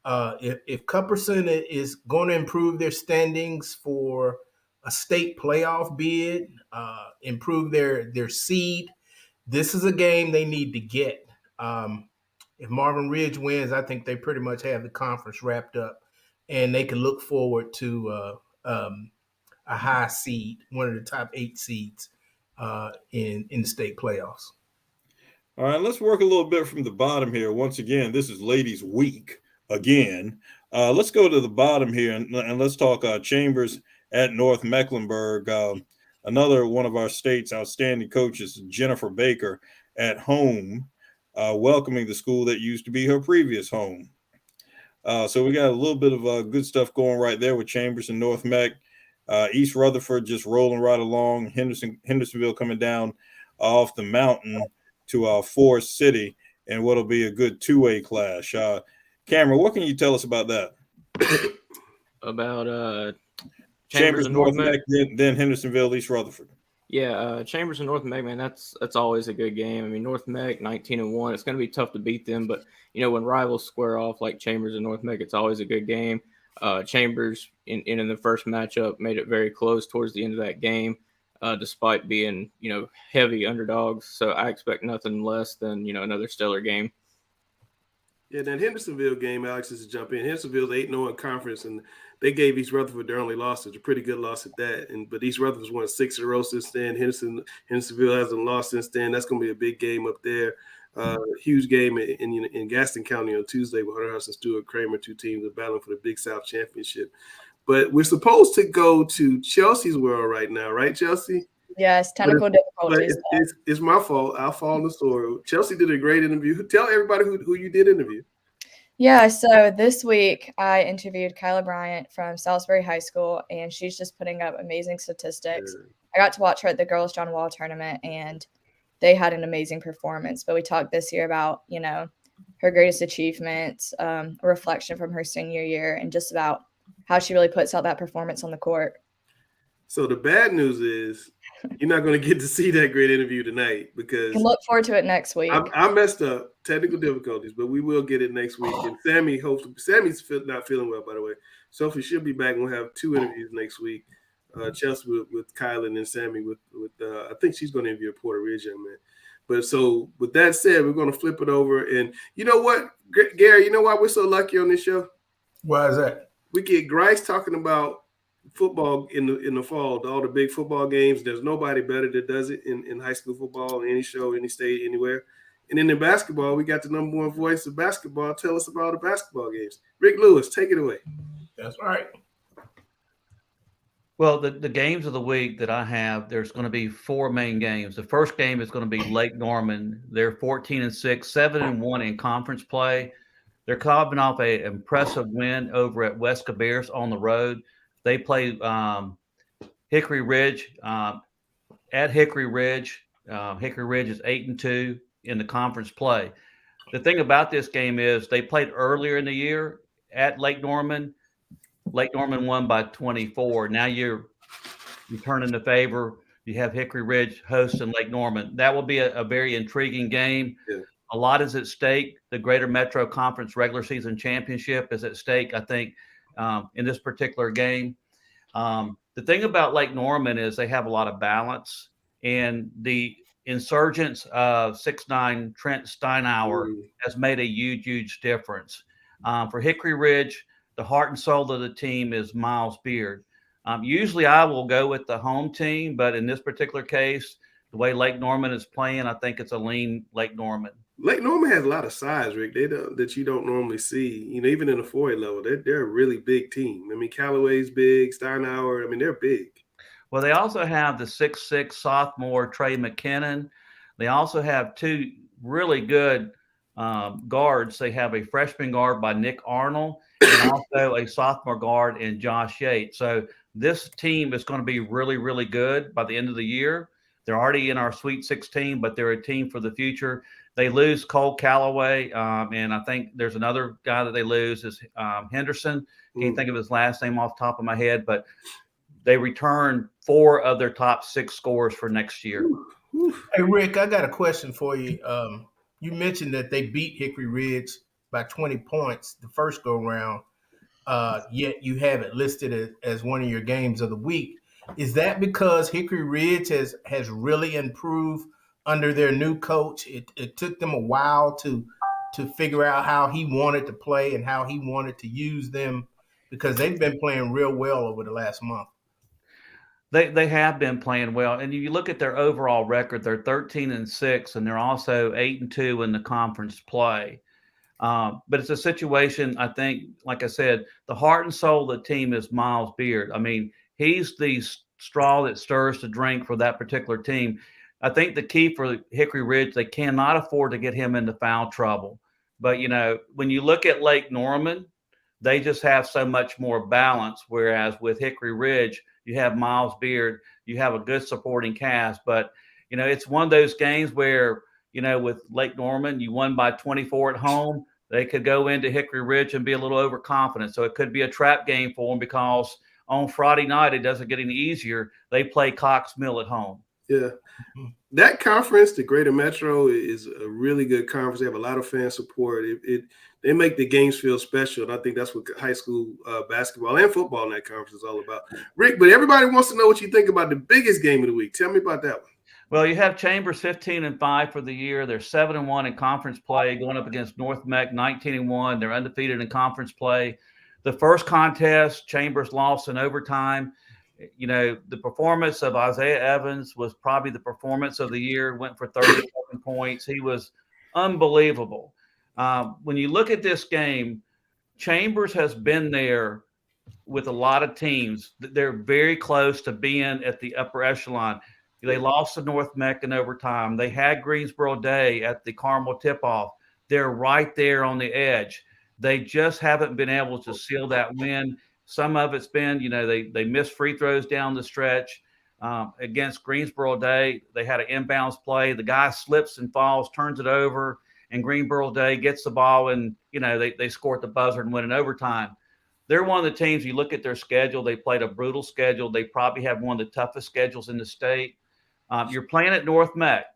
[SPEAKER 2] if Cuthbertson is going to improve their standings for a state playoff bid, improve their seed, this is a game they need to get. If Marvin Ridge wins, I think they pretty much have the conference wrapped up, and they can look forward to a high seed, one of the top 8 seeds in the state playoffs.
[SPEAKER 7] All right, let's work a little bit from the bottom here. Once again, this is Ladies Week again. Let's go to the bottom here and let's talk Chambers at North Mecklenburg. Another one of our state's outstanding coaches, Jennifer Baker, at home, welcoming the school that used to be her previous home. So we got a little bit of good stuff going right there with Chambers and North Meck. East Rutherford just rolling right along. Hendersonville coming down off the mountain to Forest City, and what'll be a good two-way clash. Cameron, what can you tell us about that?
[SPEAKER 8] About
[SPEAKER 7] Chambers and North Meck, then Hendersonville, East Rutherford.
[SPEAKER 8] Yeah, Chambers and North Meck, man, that's always a good game. I mean, North Meck 19-1. It's going to be tough to beat them, but when rivals square off like Chambers and North Meck, it's always a good game. Chambers in the first matchup made it very close towards the end of that game, despite being heavy underdogs. So I expect nothing less than another stellar game.
[SPEAKER 1] Yeah, that Hendersonville game, Alex, is to jump in. Hendersonville's 8-0 in conference, and they gave East Rutherford their only loss. It's a pretty good loss at that. But East Rutherford's won 6 in a row since then. Hendersonville hasn't lost since then. That's going to be a big game up there. Huge game in Gaston County on Tuesday with Hunter House and Stuart Kramer, 2 teams are battling for the Big South Championship. But we're supposed to go to Chelsea's world right now, right, Chelsea?
[SPEAKER 4] Yes, technical difficulties.
[SPEAKER 1] It's my fault. I'll fall in the story. Chelsea did a great interview. Tell everybody who you did interview.
[SPEAKER 4] Yeah, so this week I interviewed Kyla Bryant from Salisbury High School, and she's just putting up amazing statistics.
[SPEAKER 1] Yeah.
[SPEAKER 4] I got to watch her at the Girls John Wall tournament, and they had an amazing performance. But we talked this year about, her greatest achievements, a reflection from her senior year, and just about how she really puts out that performance on the court.
[SPEAKER 1] So the bad news is you're not going to get to see that great interview tonight because
[SPEAKER 4] You can look forward to it next week.
[SPEAKER 1] I messed up, technical difficulties, but we will get it next week. And Sammy's not feeling well, by the way. Sophie should be back. We'll have 2 interviews next week. Chelsea with Kyle and then Sammy with I think she's going to interview a Puerto Ridge young man. But so with that said, we're going to flip it over. And you know what, Gary, you know why we're so lucky on this show?
[SPEAKER 2] Why is that?
[SPEAKER 1] We get Grice talking about football in the fall, all the big football games. There's nobody better that does it in high school football, any show, any state, anywhere. And then in basketball, we got the number one voice of basketball. Tell us about the basketball games. Rick Lewis, take it away.
[SPEAKER 2] That's right.
[SPEAKER 5] Well, the games of the week that I have, there's going to be 4 main games. The first game is going to be Lake Norman. They're 14-6, 7-1 in conference play. They're coming off an impressive win over at West Cabarrus on the road. They play Hickory Ridge at Hickory Ridge. Hickory Ridge is 8-2 in the conference play. The thing about this game is they played earlier in the year at Lake Norman. Lake Norman won by 24. Now you're turning the favor. You have Hickory Ridge hosting Lake Norman. That will be a very intriguing game.
[SPEAKER 1] Yeah.
[SPEAKER 5] A lot is at stake. The Greater Metro Conference regular season championship is at stake, I think, in this particular game. The thing about Lake Norman is they have a lot of balance, and the insurgence of 6'9" Trent Steinauer has made a huge, huge difference. For Hickory Ridge, the heart and soul of the team is Miles Beard. Usually I will go with the home team, but in this particular case, the way Lake Norman is playing, I think it's a lean Lake Norman.
[SPEAKER 1] Lake Norman has a lot of size, Rick. That you don't normally see. Even in the 4A level, they're a really big team. I mean, Callaway's big, Steinauer. I mean, they're big.
[SPEAKER 5] Well, they also have the 6'6" sophomore Trey McKinnon. They also have two really good guards. They have a freshman guard by Nick Arnold and also a sophomore guard in Josh Yates. So this team is going to be really, really good by the end of the year. They're already in our Sweet 16, but they're a team for the future. They lose Cole Callaway, and I think there's another guy that they lose is Henderson. Can't think of his last name off the top of my head, but they return 4 of their top 6 scorers for next year.
[SPEAKER 2] Hey, Rick, I got a question for you. You mentioned that they beat Hickory Ridge by 20 points the first go-round, yet you have it listed as one of your games of the week. Is that because Hickory Ridge has really improved under their new coach? It took them a while to figure out how he wanted to play and how he wanted to use them, because they've been playing real well over the last month.
[SPEAKER 5] They have been playing well, and you look at their overall record; they're 13-6, and they're also 8-2 in the conference play. But it's a situation, I think, like I said, the heart and soul of the team is Miles Beard. I mean, he's the straw that stirs the drink for that particular team. I think the key for Hickory Ridge, they cannot afford to get him into foul trouble. But, when you look at Lake Norman, they just have so much more balance, whereas with Hickory Ridge, you have Miles Beard, you have a good supporting cast. But, it's one of those games where, with Lake Norman, you won by 24 at home. They could go into Hickory Ridge and be a little overconfident. So it could be a trap game for them, because on Friday night, it doesn't get any easier. They play Cox Mill at home.
[SPEAKER 1] Yeah. That conference, the Greater Metro, is a really good conference. They have a lot of fan support. They make the games feel special, and I think that's what high school basketball and football in that conference is all about. Rick, but everybody wants to know what you think about the biggest game of the week. Tell me about that one.
[SPEAKER 5] Well, you have Chambers 15-5 for the year. They're 7-1 in conference play, going up against North Meck 19-1. They're undefeated in conference play. The first contest, Chambers lost in overtime. The performance of Isaiah Evans was probably the performance of the year. Went for 37 points. He was unbelievable. When you look at this game, Chambers has been there with a lot of teams. They're very close to being at the upper echelon. They lost to North Meck in overtime. They had Greensboro Day at the Carmel tip-off. They're right there on the edge. They just haven't been able to seal that win. Some of it's been, they missed free throws down the stretch. Against Greensboro Day, they had an inbounds play. The guy slips and falls, turns it over, and Greensboro Day gets the ball, and, they score at the buzzer and win in overtime. They're one of the teams, you look at their schedule, they played a brutal schedule. They probably have one of the toughest schedules in the state. You're playing at North Meck.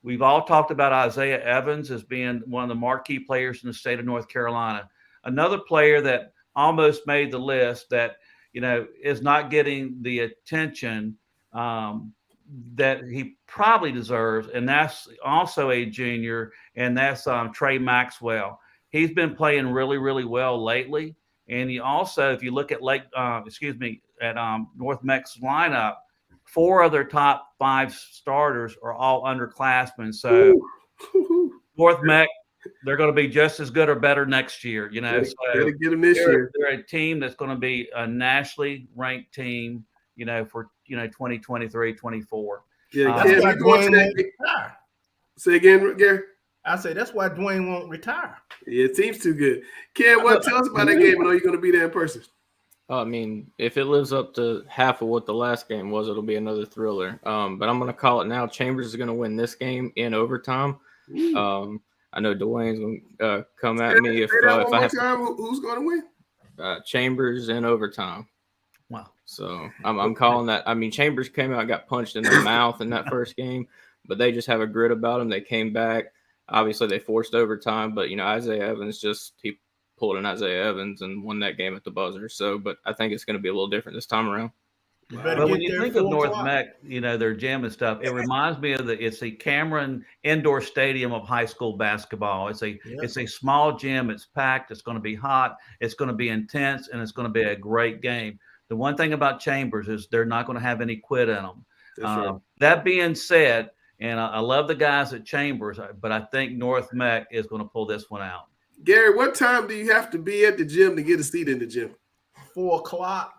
[SPEAKER 5] We've all talked about Isaiah Evans as being one of the marquee players in the state of North Carolina. Another player that almost made the list that, is not getting the attention that he probably deserves, and that's also a junior, and that's Trey Maxwell. He's been playing really, really well lately. And he also, if you look at North Meck's lineup, 4 of their top 5 starters are all underclassmen. So North Meck, they're going to be just as good or better next year.
[SPEAKER 1] So gotta get them this year.
[SPEAKER 5] They're a team that's going to be a nationally ranked team, for 2023, 24.
[SPEAKER 1] Yeah, say again, Gary.
[SPEAKER 2] I say that's why Dwayne won't retire.
[SPEAKER 1] Yeah, it seems too good. Ken, tell us about that game? I know you're going to be there in person.
[SPEAKER 8] I mean, if it lives up to half of what the last game was, it'll be another thriller. But I'm going to call it now. Chambers is going to win this game in overtime. I know Dwayne's going to come at me if I have
[SPEAKER 1] time. Who's going to win?
[SPEAKER 8] Chambers in overtime.
[SPEAKER 5] Wow.
[SPEAKER 8] So I'm calling that. I mean, Chambers came out and got punched in the mouth in that first game, but they just have a grit about them. They came back. Obviously, they forced overtime, but Isaiah Evans he pulled an Isaiah Evans and won that game at the buzzer. So, but I think it's going to be a little different this time around.
[SPEAKER 2] You better
[SPEAKER 5] But
[SPEAKER 2] get
[SPEAKER 5] when you
[SPEAKER 2] there
[SPEAKER 5] think of
[SPEAKER 2] 4
[SPEAKER 5] North
[SPEAKER 2] o'clock.
[SPEAKER 5] Meck, their gym and stuff, it reminds me of it's the Cameron Indoor Stadium of high school basketball. It's a small gym. It's packed. It's going to be hot. It's going to be intense, and it's going to be a great game. The one thing about Chambers is they're not going to have any quit in them.
[SPEAKER 1] Right.
[SPEAKER 5] That being said, and I love the guys at Chambers, but I think North Meck is going to pull this one out.
[SPEAKER 1] Gary, what time do you have to be at the gym to get a seat in the gym?
[SPEAKER 2] 4 o'clock.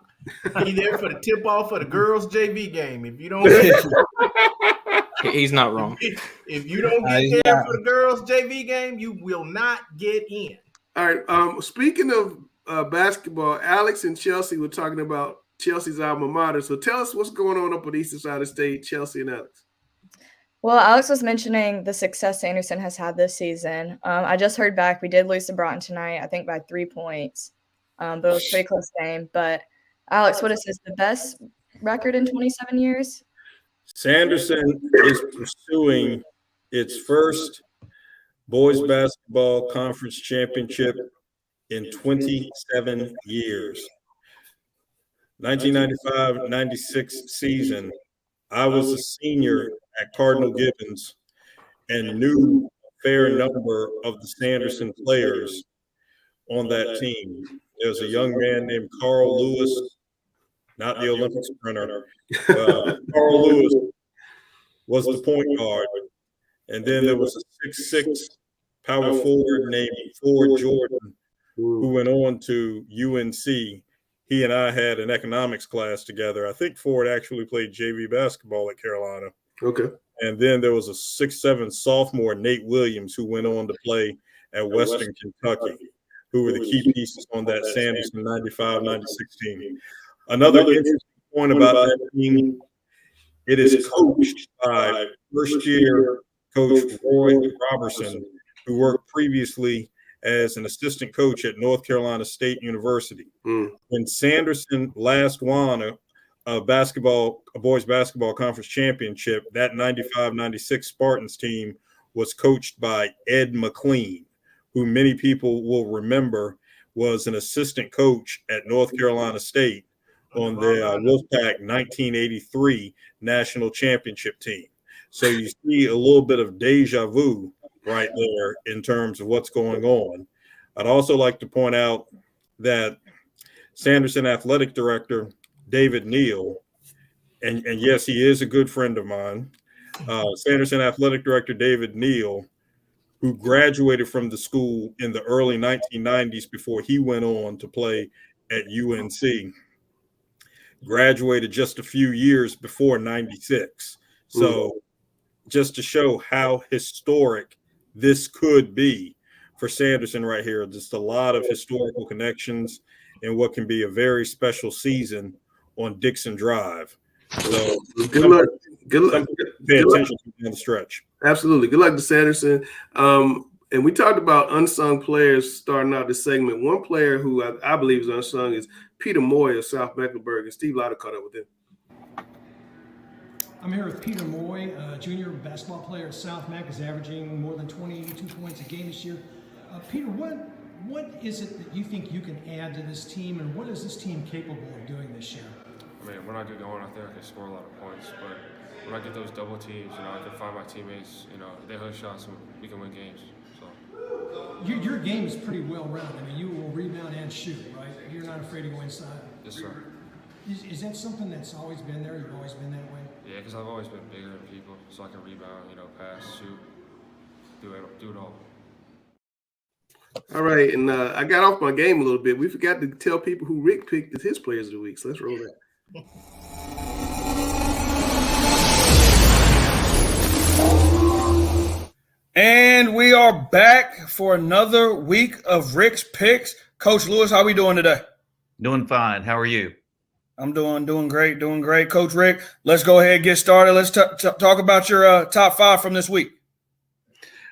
[SPEAKER 2] Be there for the tip-off for the girls' JV game. If you don't get
[SPEAKER 8] He's not wrong.
[SPEAKER 2] If you don't get there for the girls' JV game, you will not get in.
[SPEAKER 1] All right. Speaking of basketball, Alex and Chelsea were talking about Chelsea's alma mater. So tell us what's going on up on the eastern side of the state, Chelsea and Alex.
[SPEAKER 4] Well, Alex was mentioning the success Sanderson has had this season. I just heard back we did lose to Broughton tonight, I think by 3 points, but it was a pretty close game. But Alex, what is this, the best record in 27 years?
[SPEAKER 7] Sanderson is pursuing its first boys basketball conference championship in 27 years. 1995-96 season, I was a senior at Cardinal Gibbons and knew a fair number of the Sanderson players on that team. There was a young man named Carl Lewis, not the Olympic sprinter. Carl Lewis was the point guard. And then there was a 6'6" power forward named Ford Jordan, who went on to UNC. He and I had an economics class together. I think Ford actually played JV basketball at Carolina.
[SPEAKER 1] Okay.
[SPEAKER 7] And then there was a 6'7" sophomore, Nate Williams, who went on to play at Western Kentucky, who were the key pieces on that Sanderson 95-96 team. Another interesting point about that team, it is coached by first-year coach Roy Robertson, who worked previously as an assistant coach at North Carolina State University. When Sanderson last won a boys basketball conference championship, that 95-96 Spartans team was coached by Ed McLean, who many people will remember was an assistant coach at North Carolina State on the Wolfpack 1983 national championship team. So you see a little bit of deja vu right there in terms of what's going on. I'd also like to point out that Sanderson athletic director David Neal, and yes, he is a good friend of mine, Sanderson athletic director David Neal, who graduated from the school in the early 1990s before he went on to play at UNC, graduated just a few years before 96. So just to show how historic this could be for Sanderson right here, just a lot of historical connections in what can be a very special season on Dixon Drive. So
[SPEAKER 1] good luck. Good luck.
[SPEAKER 7] Pay attention to the stretch.
[SPEAKER 1] Absolutely. Good luck to Sanderson. And we talked about unsung players starting out this segment. One player who I believe is unsung is Peter Moy of South Mecklenburg, and Steve Lauder caught up with him.
[SPEAKER 11] I'm here with Peter Moy, a junior basketball player at South Mac, is averaging more than 22 points a game this year. Peter, what is it that you think you can add to this team, and what is this team capable of doing this year?
[SPEAKER 12] I mean, when I get going, I think I can score a lot of points, but when I get those double teams, I can find my teammates, they hook shots and we can win games. So
[SPEAKER 11] Your game is pretty well-rounded. I mean, you will rebound and shoot, right? You're not afraid to go inside.
[SPEAKER 12] Yes, sir.
[SPEAKER 11] Is that something that's always been there? You've always been that way?
[SPEAKER 12] Yeah, because I've always been bigger than people, so I can rebound, pass, shoot, do it all.
[SPEAKER 1] All right, and I got off my game a little bit. We forgot to tell people who Rick picked as his players of the week, so let's roll that.
[SPEAKER 3] And we are back for another week of Rick's Picks. Coach Lewis, how we doing today?
[SPEAKER 5] Doing fine. How are you?
[SPEAKER 3] I'm doing great. Coach Rick, let's go ahead and get started. Let's talk about your top 5 from this week.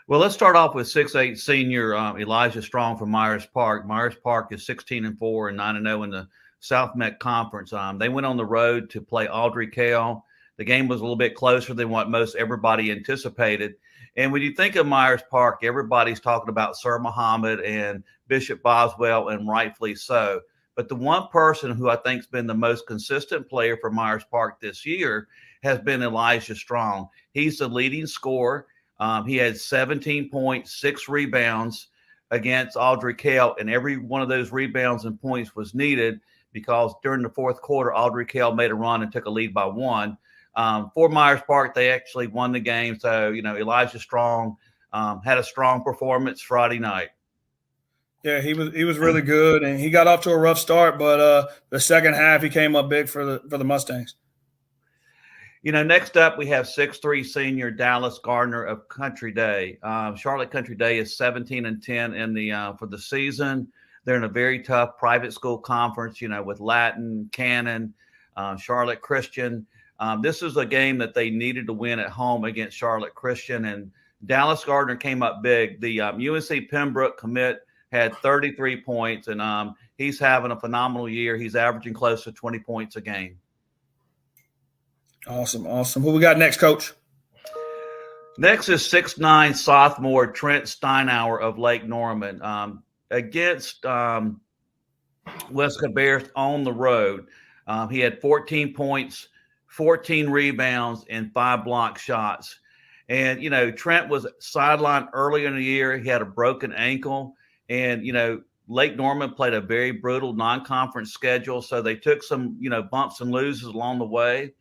[SPEAKER 5] Well, let's start off with 6'8" senior Elijah Strong from Myers Park. Myers Park is 16-4 and 9-0 in the South Meck Conference. They went on the road to play Audrey Kell. The game was a little bit closer than what most everybody anticipated. And when you think of Myers Park, everybody's talking about Sir Muhammad and Bishop Boswell, and rightfully so. But the one person who I think has been the most consistent player for Myers Park this year has been Elijah Strong. He's the leading scorer. He had 17 points, 6 rebounds against Audrey Kell, and every one of those rebounds and points was needed because during the fourth quarter, Audrey Kell made a run and took a lead by 1. For Myers Park, they actually won the game. So, Elijah Strong had a strong performance Friday night.
[SPEAKER 3] Yeah, he was really good, and he got off to a rough start, but the second half he came up big for the Mustangs.
[SPEAKER 5] Next up we have 6'3" senior Dallas Gardner of Country Day. Charlotte Country Day is 17-10 in the for the season. They're in a very tough private school conference, with Latin, Cannon, Charlotte Christian. This is a game that they needed to win at home against Charlotte Christian, and Dallas Gardner came up big. The UNC Pembroke commit had 33 points, and he's having a phenomenal year. He's averaging close to 20 points a game.
[SPEAKER 3] Awesome. Who we got next, Coach?
[SPEAKER 5] Next is 6'9" sophomore Trent Steinauer of Lake Norman against West Cabarrus on the road. He had 14 points, 14 rebounds, and 5 block shots. And, Trent was sidelined early in the year. He had a broken ankle. And, Lake Norman played a very brutal non-conference schedule. So they took some, bumps and loses along the way.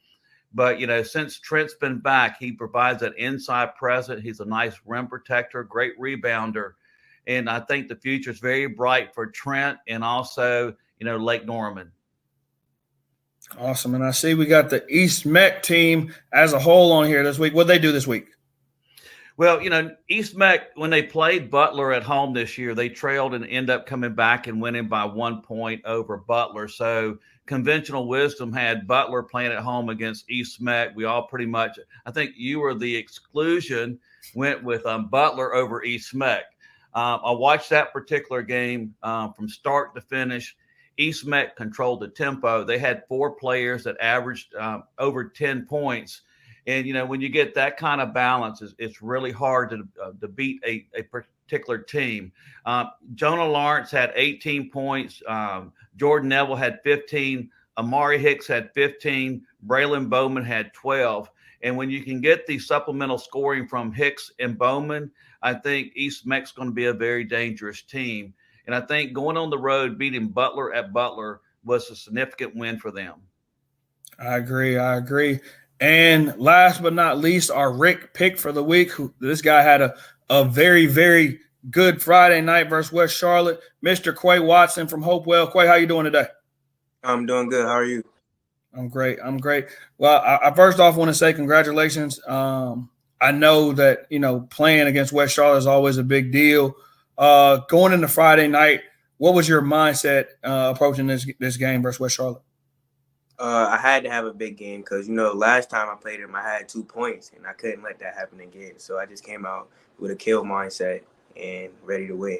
[SPEAKER 5] But, since Trent's been back, he provides that inside presence. He's a nice rim protector, great rebounder. And I think the future is very bright for Trent and also, Lake Norman.
[SPEAKER 3] Awesome. And I see we got the East Meck team as a whole on here this week. What'd they do this week?
[SPEAKER 5] Well, East Meck, when they played Butler at home this year, they trailed and ended up coming back and winning by 1 point over Butler. So conventional wisdom had Butler playing at home against East Meck. We all pretty much, I think you were the exclusion, went with Butler over East Meck. I watched that particular game from start to finish. East Meck controlled the tempo. They had 4 players that averaged over 10 points. And, when you get that kind of balance, it's really hard to beat a particular team. Jonah Lawrence had 18 points. Jordan Neville had 15. Amari Hicks had 15. Braylon Bowman had 12. And when you can get the supplemental scoring from Hicks and Bowman, I think East Meck's going to be a very dangerous team. And I think going on the road, beating Butler at Butler was a significant win for them.
[SPEAKER 3] I agree. And last but not least, our Rick pick for the week. This guy had a very, very good Friday night versus West Charlotte. Mr. Quay Watson from Hopewell. Quay, how you doing today?
[SPEAKER 13] I'm doing good. How are you?
[SPEAKER 3] I'm great. Well, I first off want to say congratulations. I know that, playing against West Charlotte is always a big deal. Going into Friday night, what was your mindset approaching this game versus West Charlotte?
[SPEAKER 13] I had to have a big game because, last time I played him, I had 2 points, and I couldn't let that happen again. So I just came out with a kill mindset and ready to win.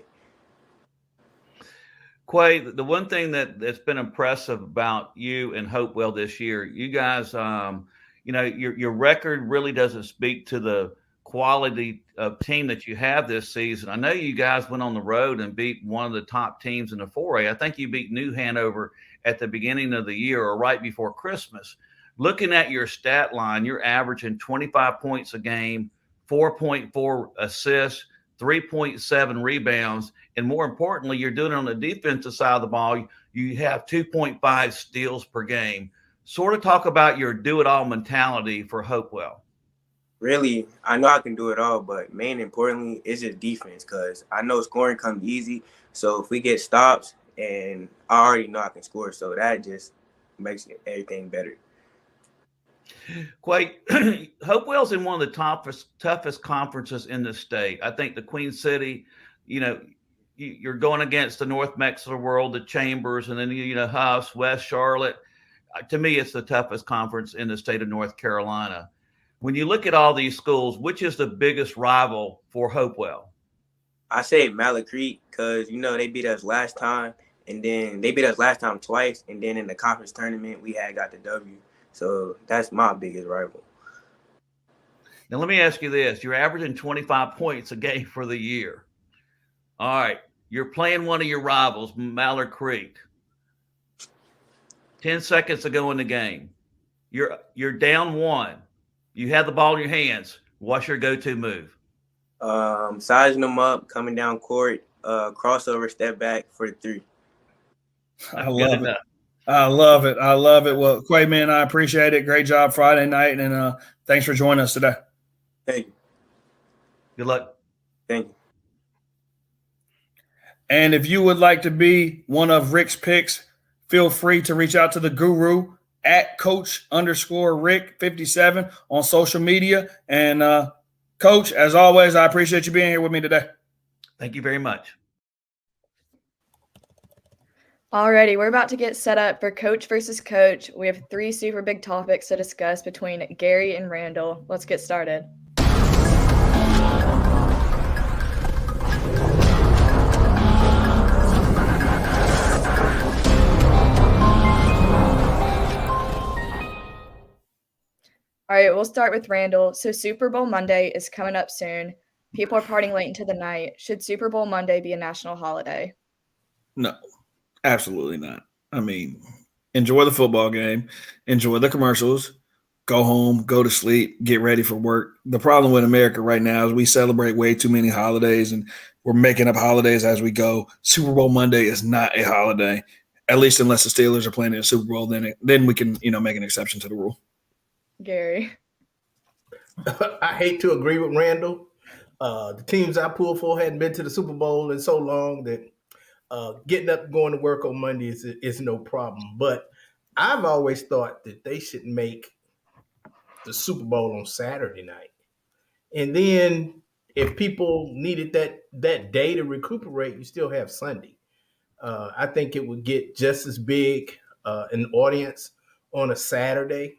[SPEAKER 5] Quay, the one thing that's been impressive about you and Hopewell this year, you guys, your record really doesn't speak to the quality of team that you have this season. I know you guys went on the road and beat one of the top teams in the 4A. I think you beat New Hanover at the beginning of the year or right before Christmas. Looking at your stat line, you're averaging 25 points a game, 4.4 assists, 3.7 rebounds, and more importantly, you're doing it on the defensive side of the ball. You have 2.5 steals per game. Sort of talk about your do-it-all mentality for Hopewell.
[SPEAKER 13] Really, I know I can do it all, but main importantly is just defense because I know scoring comes easy. So if we get stops, and I already know I can score, so that just makes everything better.
[SPEAKER 5] Quay, Hopewell's in one of the toughest conferences in the state. I think the Queen City, you're going against the North Mexico world, the Chambers, and then, Huffs, West Charlotte. To me, it's the toughest conference in the state of North Carolina. When you look at all these schools, which is the biggest rival for Hopewell?
[SPEAKER 13] I say Mallet Creek because, they beat us last time, and then they beat us last time twice, and then in the conference tournament we had got the W. So that's my biggest rival.
[SPEAKER 5] Now, let me ask you this. You're averaging 25 points a game for the year. All right. You're playing one of your rivals, Mallard Creek. 10 seconds to go in the game. You're down 1. You have the ball in your hands. What's your go-to move?
[SPEAKER 13] Sizing them up, coming down court, crossover, step back for the 3.
[SPEAKER 3] I love it. I love it. I love it. Well, Quay, man, I appreciate it. Great job Friday night, and thanks for joining us today.
[SPEAKER 13] Thank you.
[SPEAKER 5] Good luck.
[SPEAKER 13] Thank you.
[SPEAKER 3] And if you would like to be one of Rick's picks, feel free to reach out to the guru at Coach_Rick57 on social media. And Coach, as always, I appreciate you being here with me today.
[SPEAKER 5] Thank you very much.
[SPEAKER 4] Alrighty, we're about to get set up for Coach versus Coach. We have 3 super big topics to discuss between Gary and Randall. Let's get started. All right, we'll start with Randall. So Super Bowl Monday is coming up soon. People are partying late into the night. Should Super Bowl Monday be a national holiday?
[SPEAKER 3] No, absolutely not. I mean, enjoy the football game, enjoy the commercials, go home, go to sleep, get ready for work. The problem with America right now is we celebrate way too many holidays, and we're making up holidays as we go. Super Bowl Monday is not a holiday, at least unless the Steelers are playing in a Super Bowl. Then we can make an exception to the rule.
[SPEAKER 4] Gary.
[SPEAKER 2] I hate to agree with Randall. The teams I pull for hadn't been to the Super Bowl in so long that getting up and going to work on Monday is no problem. But I've always thought that they should make the Super Bowl on Saturday night. And then if people needed that day to recuperate, you still have Sunday. I think it would get just as big an audience on a Saturday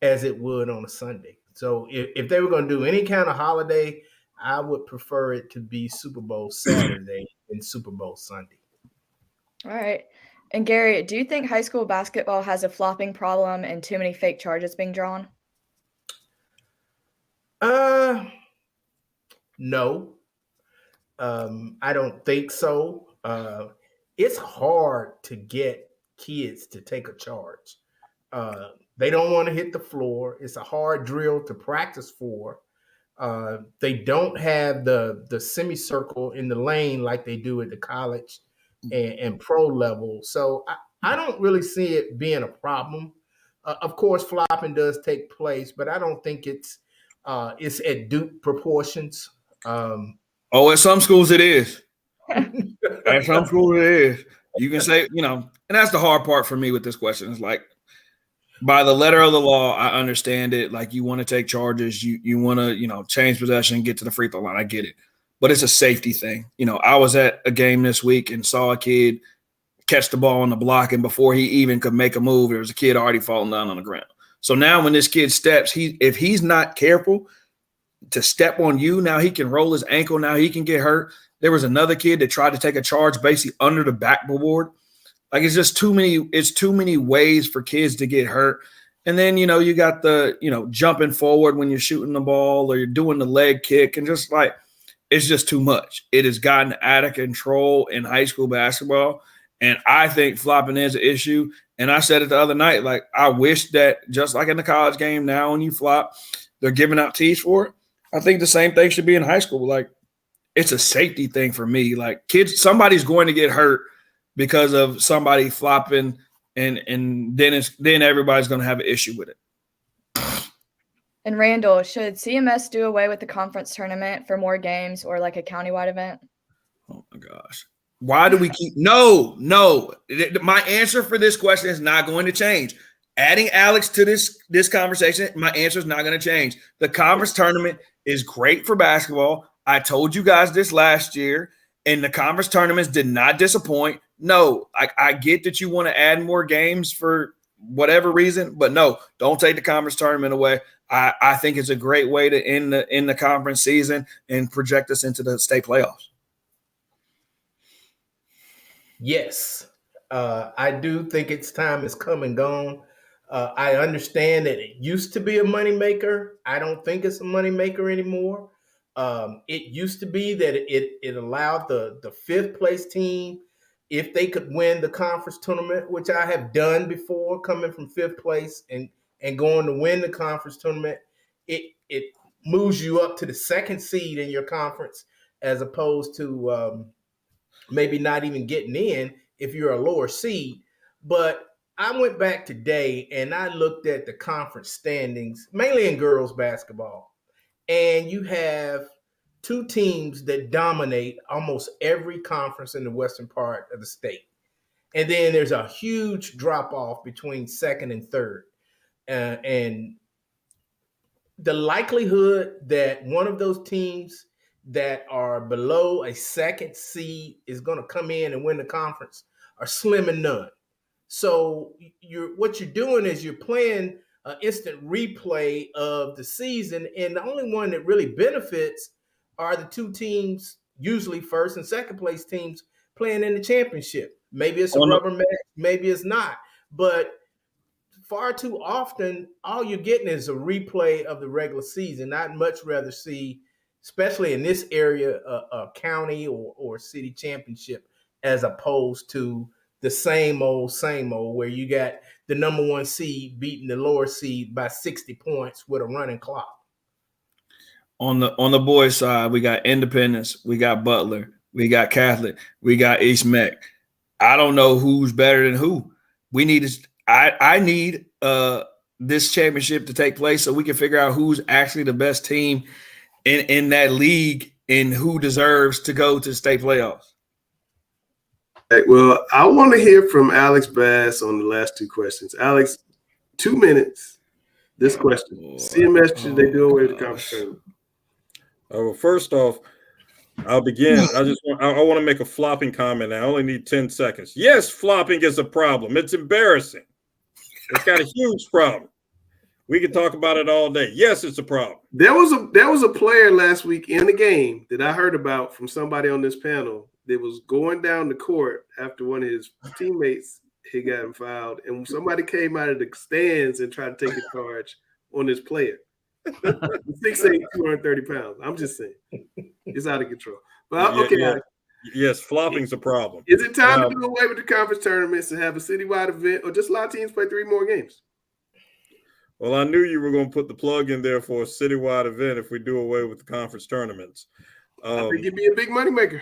[SPEAKER 2] as it would on a Sunday. So if they were going to do any kind of holiday, I would prefer it to be Super Bowl Saturday and Super Bowl Sunday.
[SPEAKER 4] All right. And Gary, do you think high school basketball has a flopping problem and too many fake charges being drawn?
[SPEAKER 2] No. I don't think so. It's hard to get kids to take a charge. They don't want to hit the floor. It's a hard drill to practice for. They don't have the semicircle in the lane like they do at the college and pro level. So I don't really see it being a problem. Of course, flopping does take place, but I don't think it's at Duke proportions.
[SPEAKER 3] At some schools it is. At some schools it is. You can say, and that's the hard part for me with this question. It's like, by the letter of the law, I understand it. Like, you want to take charges, you want to, change possession, get to the free throw line. I get it. But it's a safety thing. I was at a game this week and saw a kid catch the ball on the block, and before he even could make a move, there was a kid already falling down on the ground. So now when this kid steps, if he's not careful to step on you, now he can roll his ankle, now he can get hurt. There was another kid that tried to take a charge basically under the backboard. Like, it's just too many ways for kids to get hurt. And then, you got the, jumping forward when you're shooting the ball, or you're doing the leg kick, and just like, it's just too much. It has gotten out of control in high school basketball. And I think flopping is an issue. And I said it the other night, like, I wish that just like in the college game now, when you flop, they're giving out tees for it. I think the same thing should be in high school. Like, it's a safety thing for me. Like, somebody's going to get hurt because of somebody flopping, and then everybody's going to have an issue with it.
[SPEAKER 4] And Randall, should CMS do away with the conference tournament for more games, or like a countywide event?
[SPEAKER 3] Oh my gosh. Why do we keep – no. My answer for this question is not going to change. Adding Alex to this conversation, my answer is not going to change. The conference tournament is great for basketball. I told you guys this last year, and the conference tournaments did not disappoint. No, I get that you want to add more games for whatever reason, but no, don't take the conference tournament away. I think it's a great way to end the conference season and project us into the state playoffs.
[SPEAKER 2] Yes, I do think its time is come and gone. I understand that it used to be a moneymaker. I don't think it's a moneymaker anymore. It used to be that it allowed the fifth place team, if they could win the conference tournament, which I have done before, coming from fifth place and going to win the conference tournament, it moves you up to the second seed in your conference as opposed to maybe not even getting in if you're a lower seed. But I went back today and I looked at the conference standings, mainly in girls basketball, and you have two teams that dominate almost every conference in the western part of the state. And then there's a huge drop off between second and third. And the likelihood that one of those teams that are below a second seed is going to come in and win the conference are slim and none. So what you're doing is you're playing an instant replay of the season, and the only one that really benefits are the two teams, usually first and second place teams, playing in the championship. Maybe it's a rubber match, maybe it's not, but far too often, all you're getting is a replay of the regular season. I'd much rather see, especially in this area, a county or city championship as opposed to the same old, where you got the number one seed beating the lower seed by 60 points with a running clock.
[SPEAKER 3] On the boys' side, we got Independence, we got Butler, we got Catholic, we got East Meck. I don't know who's better than who. We need to. I need this championship to take place so we can figure out who's actually the best team in that league and who deserves to go to the state playoffs.
[SPEAKER 1] Right, well, I want to hear from Alex Bass on the last two questions. Alex, 2 minutes. This question: CMS, should they do away with the conference tournament?
[SPEAKER 7] Well, first off, I'll begin. I want to make a flopping comment. I only need 10 seconds. Yes, flopping is a problem. It's embarrassing. It's got a huge problem. We can talk about it all day. Yes, it's a problem.
[SPEAKER 1] There was a player last week in the game that I heard about from somebody on this panel that was going down the court after one of his teammates had gotten fouled, and somebody came out of the stands and tried to take a charge on this player. 6'8", 230 pounds. I'm just saying, it's out of control. But okay,
[SPEAKER 7] yeah. Yes, flopping's a problem.
[SPEAKER 1] Is it time to do away with the conference tournaments and have a citywide event, or just allow teams play 3 more games?
[SPEAKER 7] Well, I knew you were going to put the plug in there for a citywide event if we do away with the conference tournaments.
[SPEAKER 1] I think it'd be a big moneymaker.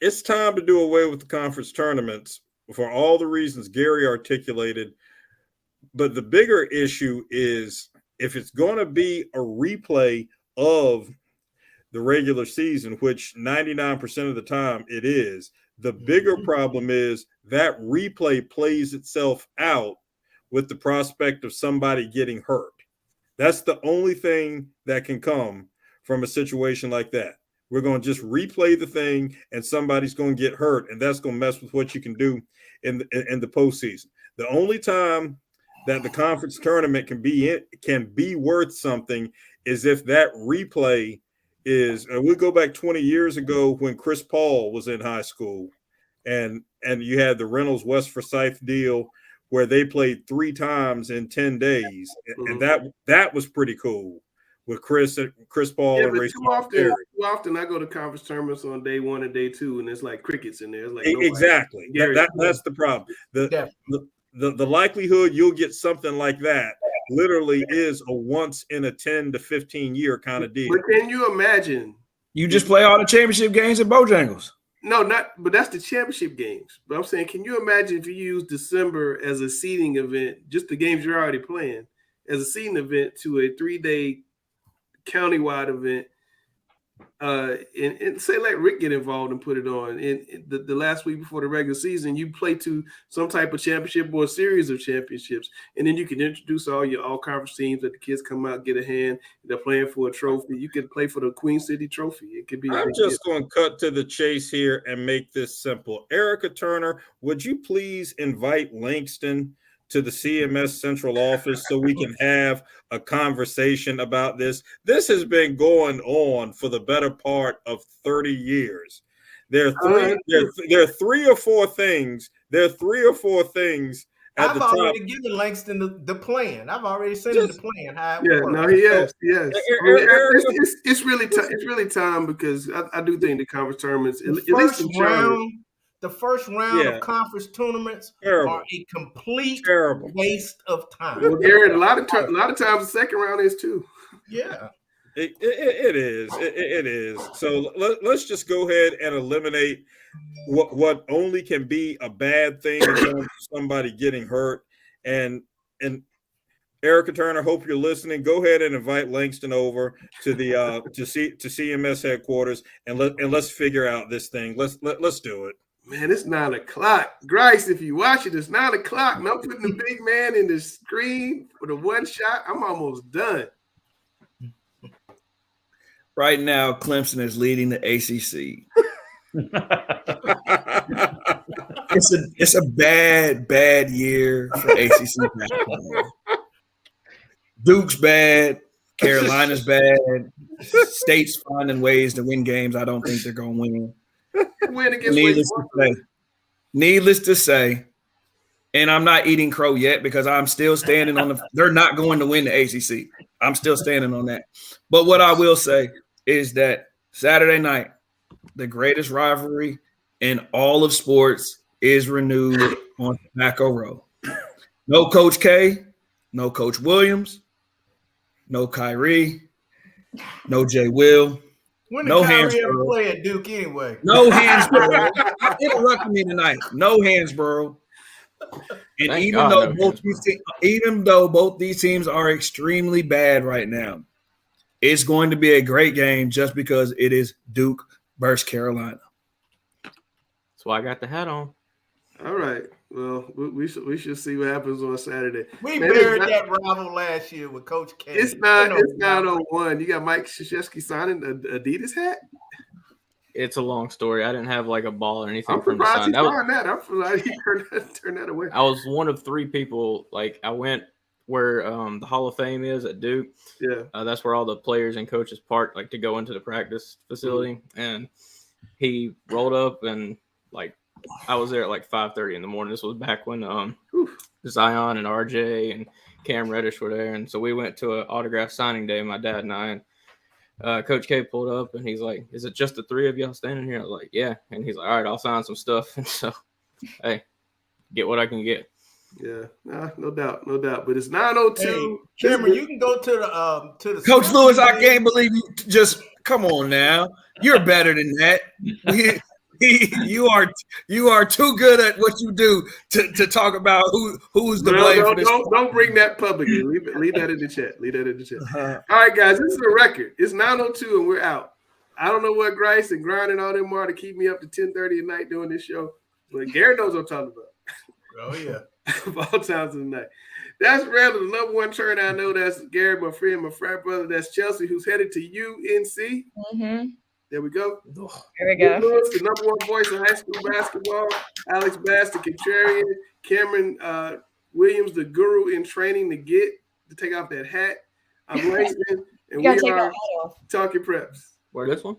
[SPEAKER 7] It's time to do away with the conference tournaments for all the reasons Gary articulated. But the bigger issue is if it's going to be a replay of the regular season, which 99% of the time it is, the bigger problem is that replay plays itself out with the prospect of somebody getting hurt. That's the only thing that can come from a situation like that. We're going to just replay the thing and somebody's going to get hurt, and that's going to mess with what you can do in the postseason. The only time that the conference tournament can be worth something is if that replay is, we go back 20 years ago when Chris Paul was in high school, and you had the Reynolds West Forsyth deal where they played 3 times in 10 days, and that was pretty cool with Chris Paul and Ray.
[SPEAKER 1] Too often I go to conference tournaments on day 1 and day 2, and it's like crickets in there. It's like
[SPEAKER 7] exactly that's the problem. The likelihood you'll get something like that literally is a once in a 10 to 15 year kind of deal.
[SPEAKER 1] But can you imagine?
[SPEAKER 3] You just play all the championship games at Bojangles.
[SPEAKER 1] No, but that's the championship games. But I'm saying, can you imagine if you use December as a seeding event, just the games you're already playing, as a seeding event to a 3-day countywide event, and say let Rick get involved and put it on. And the last week before the regular season, you play to some type of championship or a series of championships, and then you can introduce all your all-conference teams that the kids come out, get a hand. They're playing for a trophy. You could play for the Queen City Trophy. It could be.
[SPEAKER 7] I'm just going to cut to the chase here and make this simple. Erica Turner, would you please invite Langston to the CMS central office so we can have a conversation about this? This has been going on for the better part of 30 years. There are three or four things. There are three or four things at
[SPEAKER 2] I've
[SPEAKER 7] the top.
[SPEAKER 2] already given Langston the plan. I've already sent him the plan how it
[SPEAKER 1] Yeah,
[SPEAKER 2] works.
[SPEAKER 1] no, yes. It's really it's really time because I do think the conference tournaments, at least in Charlotte,
[SPEAKER 2] the first round of conference tournaments are a complete waste of time.
[SPEAKER 1] Well, Garrett, a lot of times the second round is too.
[SPEAKER 2] Yeah.
[SPEAKER 7] It is. It is. So let's just go ahead and eliminate what only can be a bad thing in terms of somebody getting hurt. And Erica Turner, hope you're listening. Go ahead and invite Langston over to the to CMS headquarters and let's figure out this thing. Let's do it.
[SPEAKER 1] Man, it's 9 o'clock. Grice, if you watch it, it's 9 o'clock. And I'm putting the big man in the screen for the one shot. I'm almost done.
[SPEAKER 3] Right now, Clemson is leading the ACC. It's a bad year for ACC basketball. Duke's bad. Carolina's bad. State's finding ways to win games. I don't think they're going to win. Needless to say, and I'm not eating crow yet because I'm still standing on they're not going to win the ACC. I'm still standing on that. But what I will say is that Saturday night, the greatest rivalry in all of sports is renewed on Tobacco Row. No Coach K, no Coach Williams, no Kyrie, no Jay Will.
[SPEAKER 2] When did Kyrie ever play at Duke anyway?
[SPEAKER 3] No Hansborough. Interrupting me tonight. No Hansborough. And even though both these teams are extremely bad right now, it's going to be a great game just because it is Duke versus Carolina.
[SPEAKER 8] That's why I got the hat on.
[SPEAKER 1] All right. Well, we should see what happens on Saturday.
[SPEAKER 2] We buried that rival last year with Coach K.
[SPEAKER 1] It's 901. You got Mike Krzyzewski signing an Adidas hat?
[SPEAKER 8] It's a long story. I didn't have like a ball or anything.
[SPEAKER 1] I'm surprised he signed that. I'm surprised he turned that away.
[SPEAKER 8] I was one of three people. Like I went where the Hall of Fame is at Duke.
[SPEAKER 1] Yeah.
[SPEAKER 8] That's where all the players and coaches park, like to go into the practice facility. Mm-hmm. And he rolled up and like I was there at like 5:30 in the morning. This was back when Zion and RJ and Cam Reddish were there. And so we went to an autograph signing day, my dad and I. And Coach K pulled up and he's like, "Is it just the three of y'all standing here?" I was like, "Yeah." And he's like, "All right, I'll sign some stuff." And so, hey, get what I can get.
[SPEAKER 1] Yeah, no doubt. But it's 9:02.
[SPEAKER 2] Hey, Cameron, you can go to the
[SPEAKER 3] Coach Lewis. I can't believe you just come on now. You're better than that. You are too good at what you do to talk about who's the blame for this.
[SPEAKER 1] Don't bring that publicly. Leave that in the chat. All right, guys, this is a record. It's 9:02 and we're out. I don't know what Grice and Grind and all them are to keep me up to 10:30 at night doing this show, but Garrett knows what I'm talking about.
[SPEAKER 2] Oh yeah,
[SPEAKER 1] of all times of the night. That's Randall, the number one turn I know. That's Garrett, my friend, my frat brother. That's Chelsea, who's headed to UNC.
[SPEAKER 4] Mm-hmm.
[SPEAKER 1] There we go.
[SPEAKER 4] Here we go.
[SPEAKER 1] Lewis, the number one voice in high school basketball. Alex Bass, the contrarian. Cameron Williams, the guru in training to take off that hat. I'm Langston, and we are Talking Preps.
[SPEAKER 8] Where this one?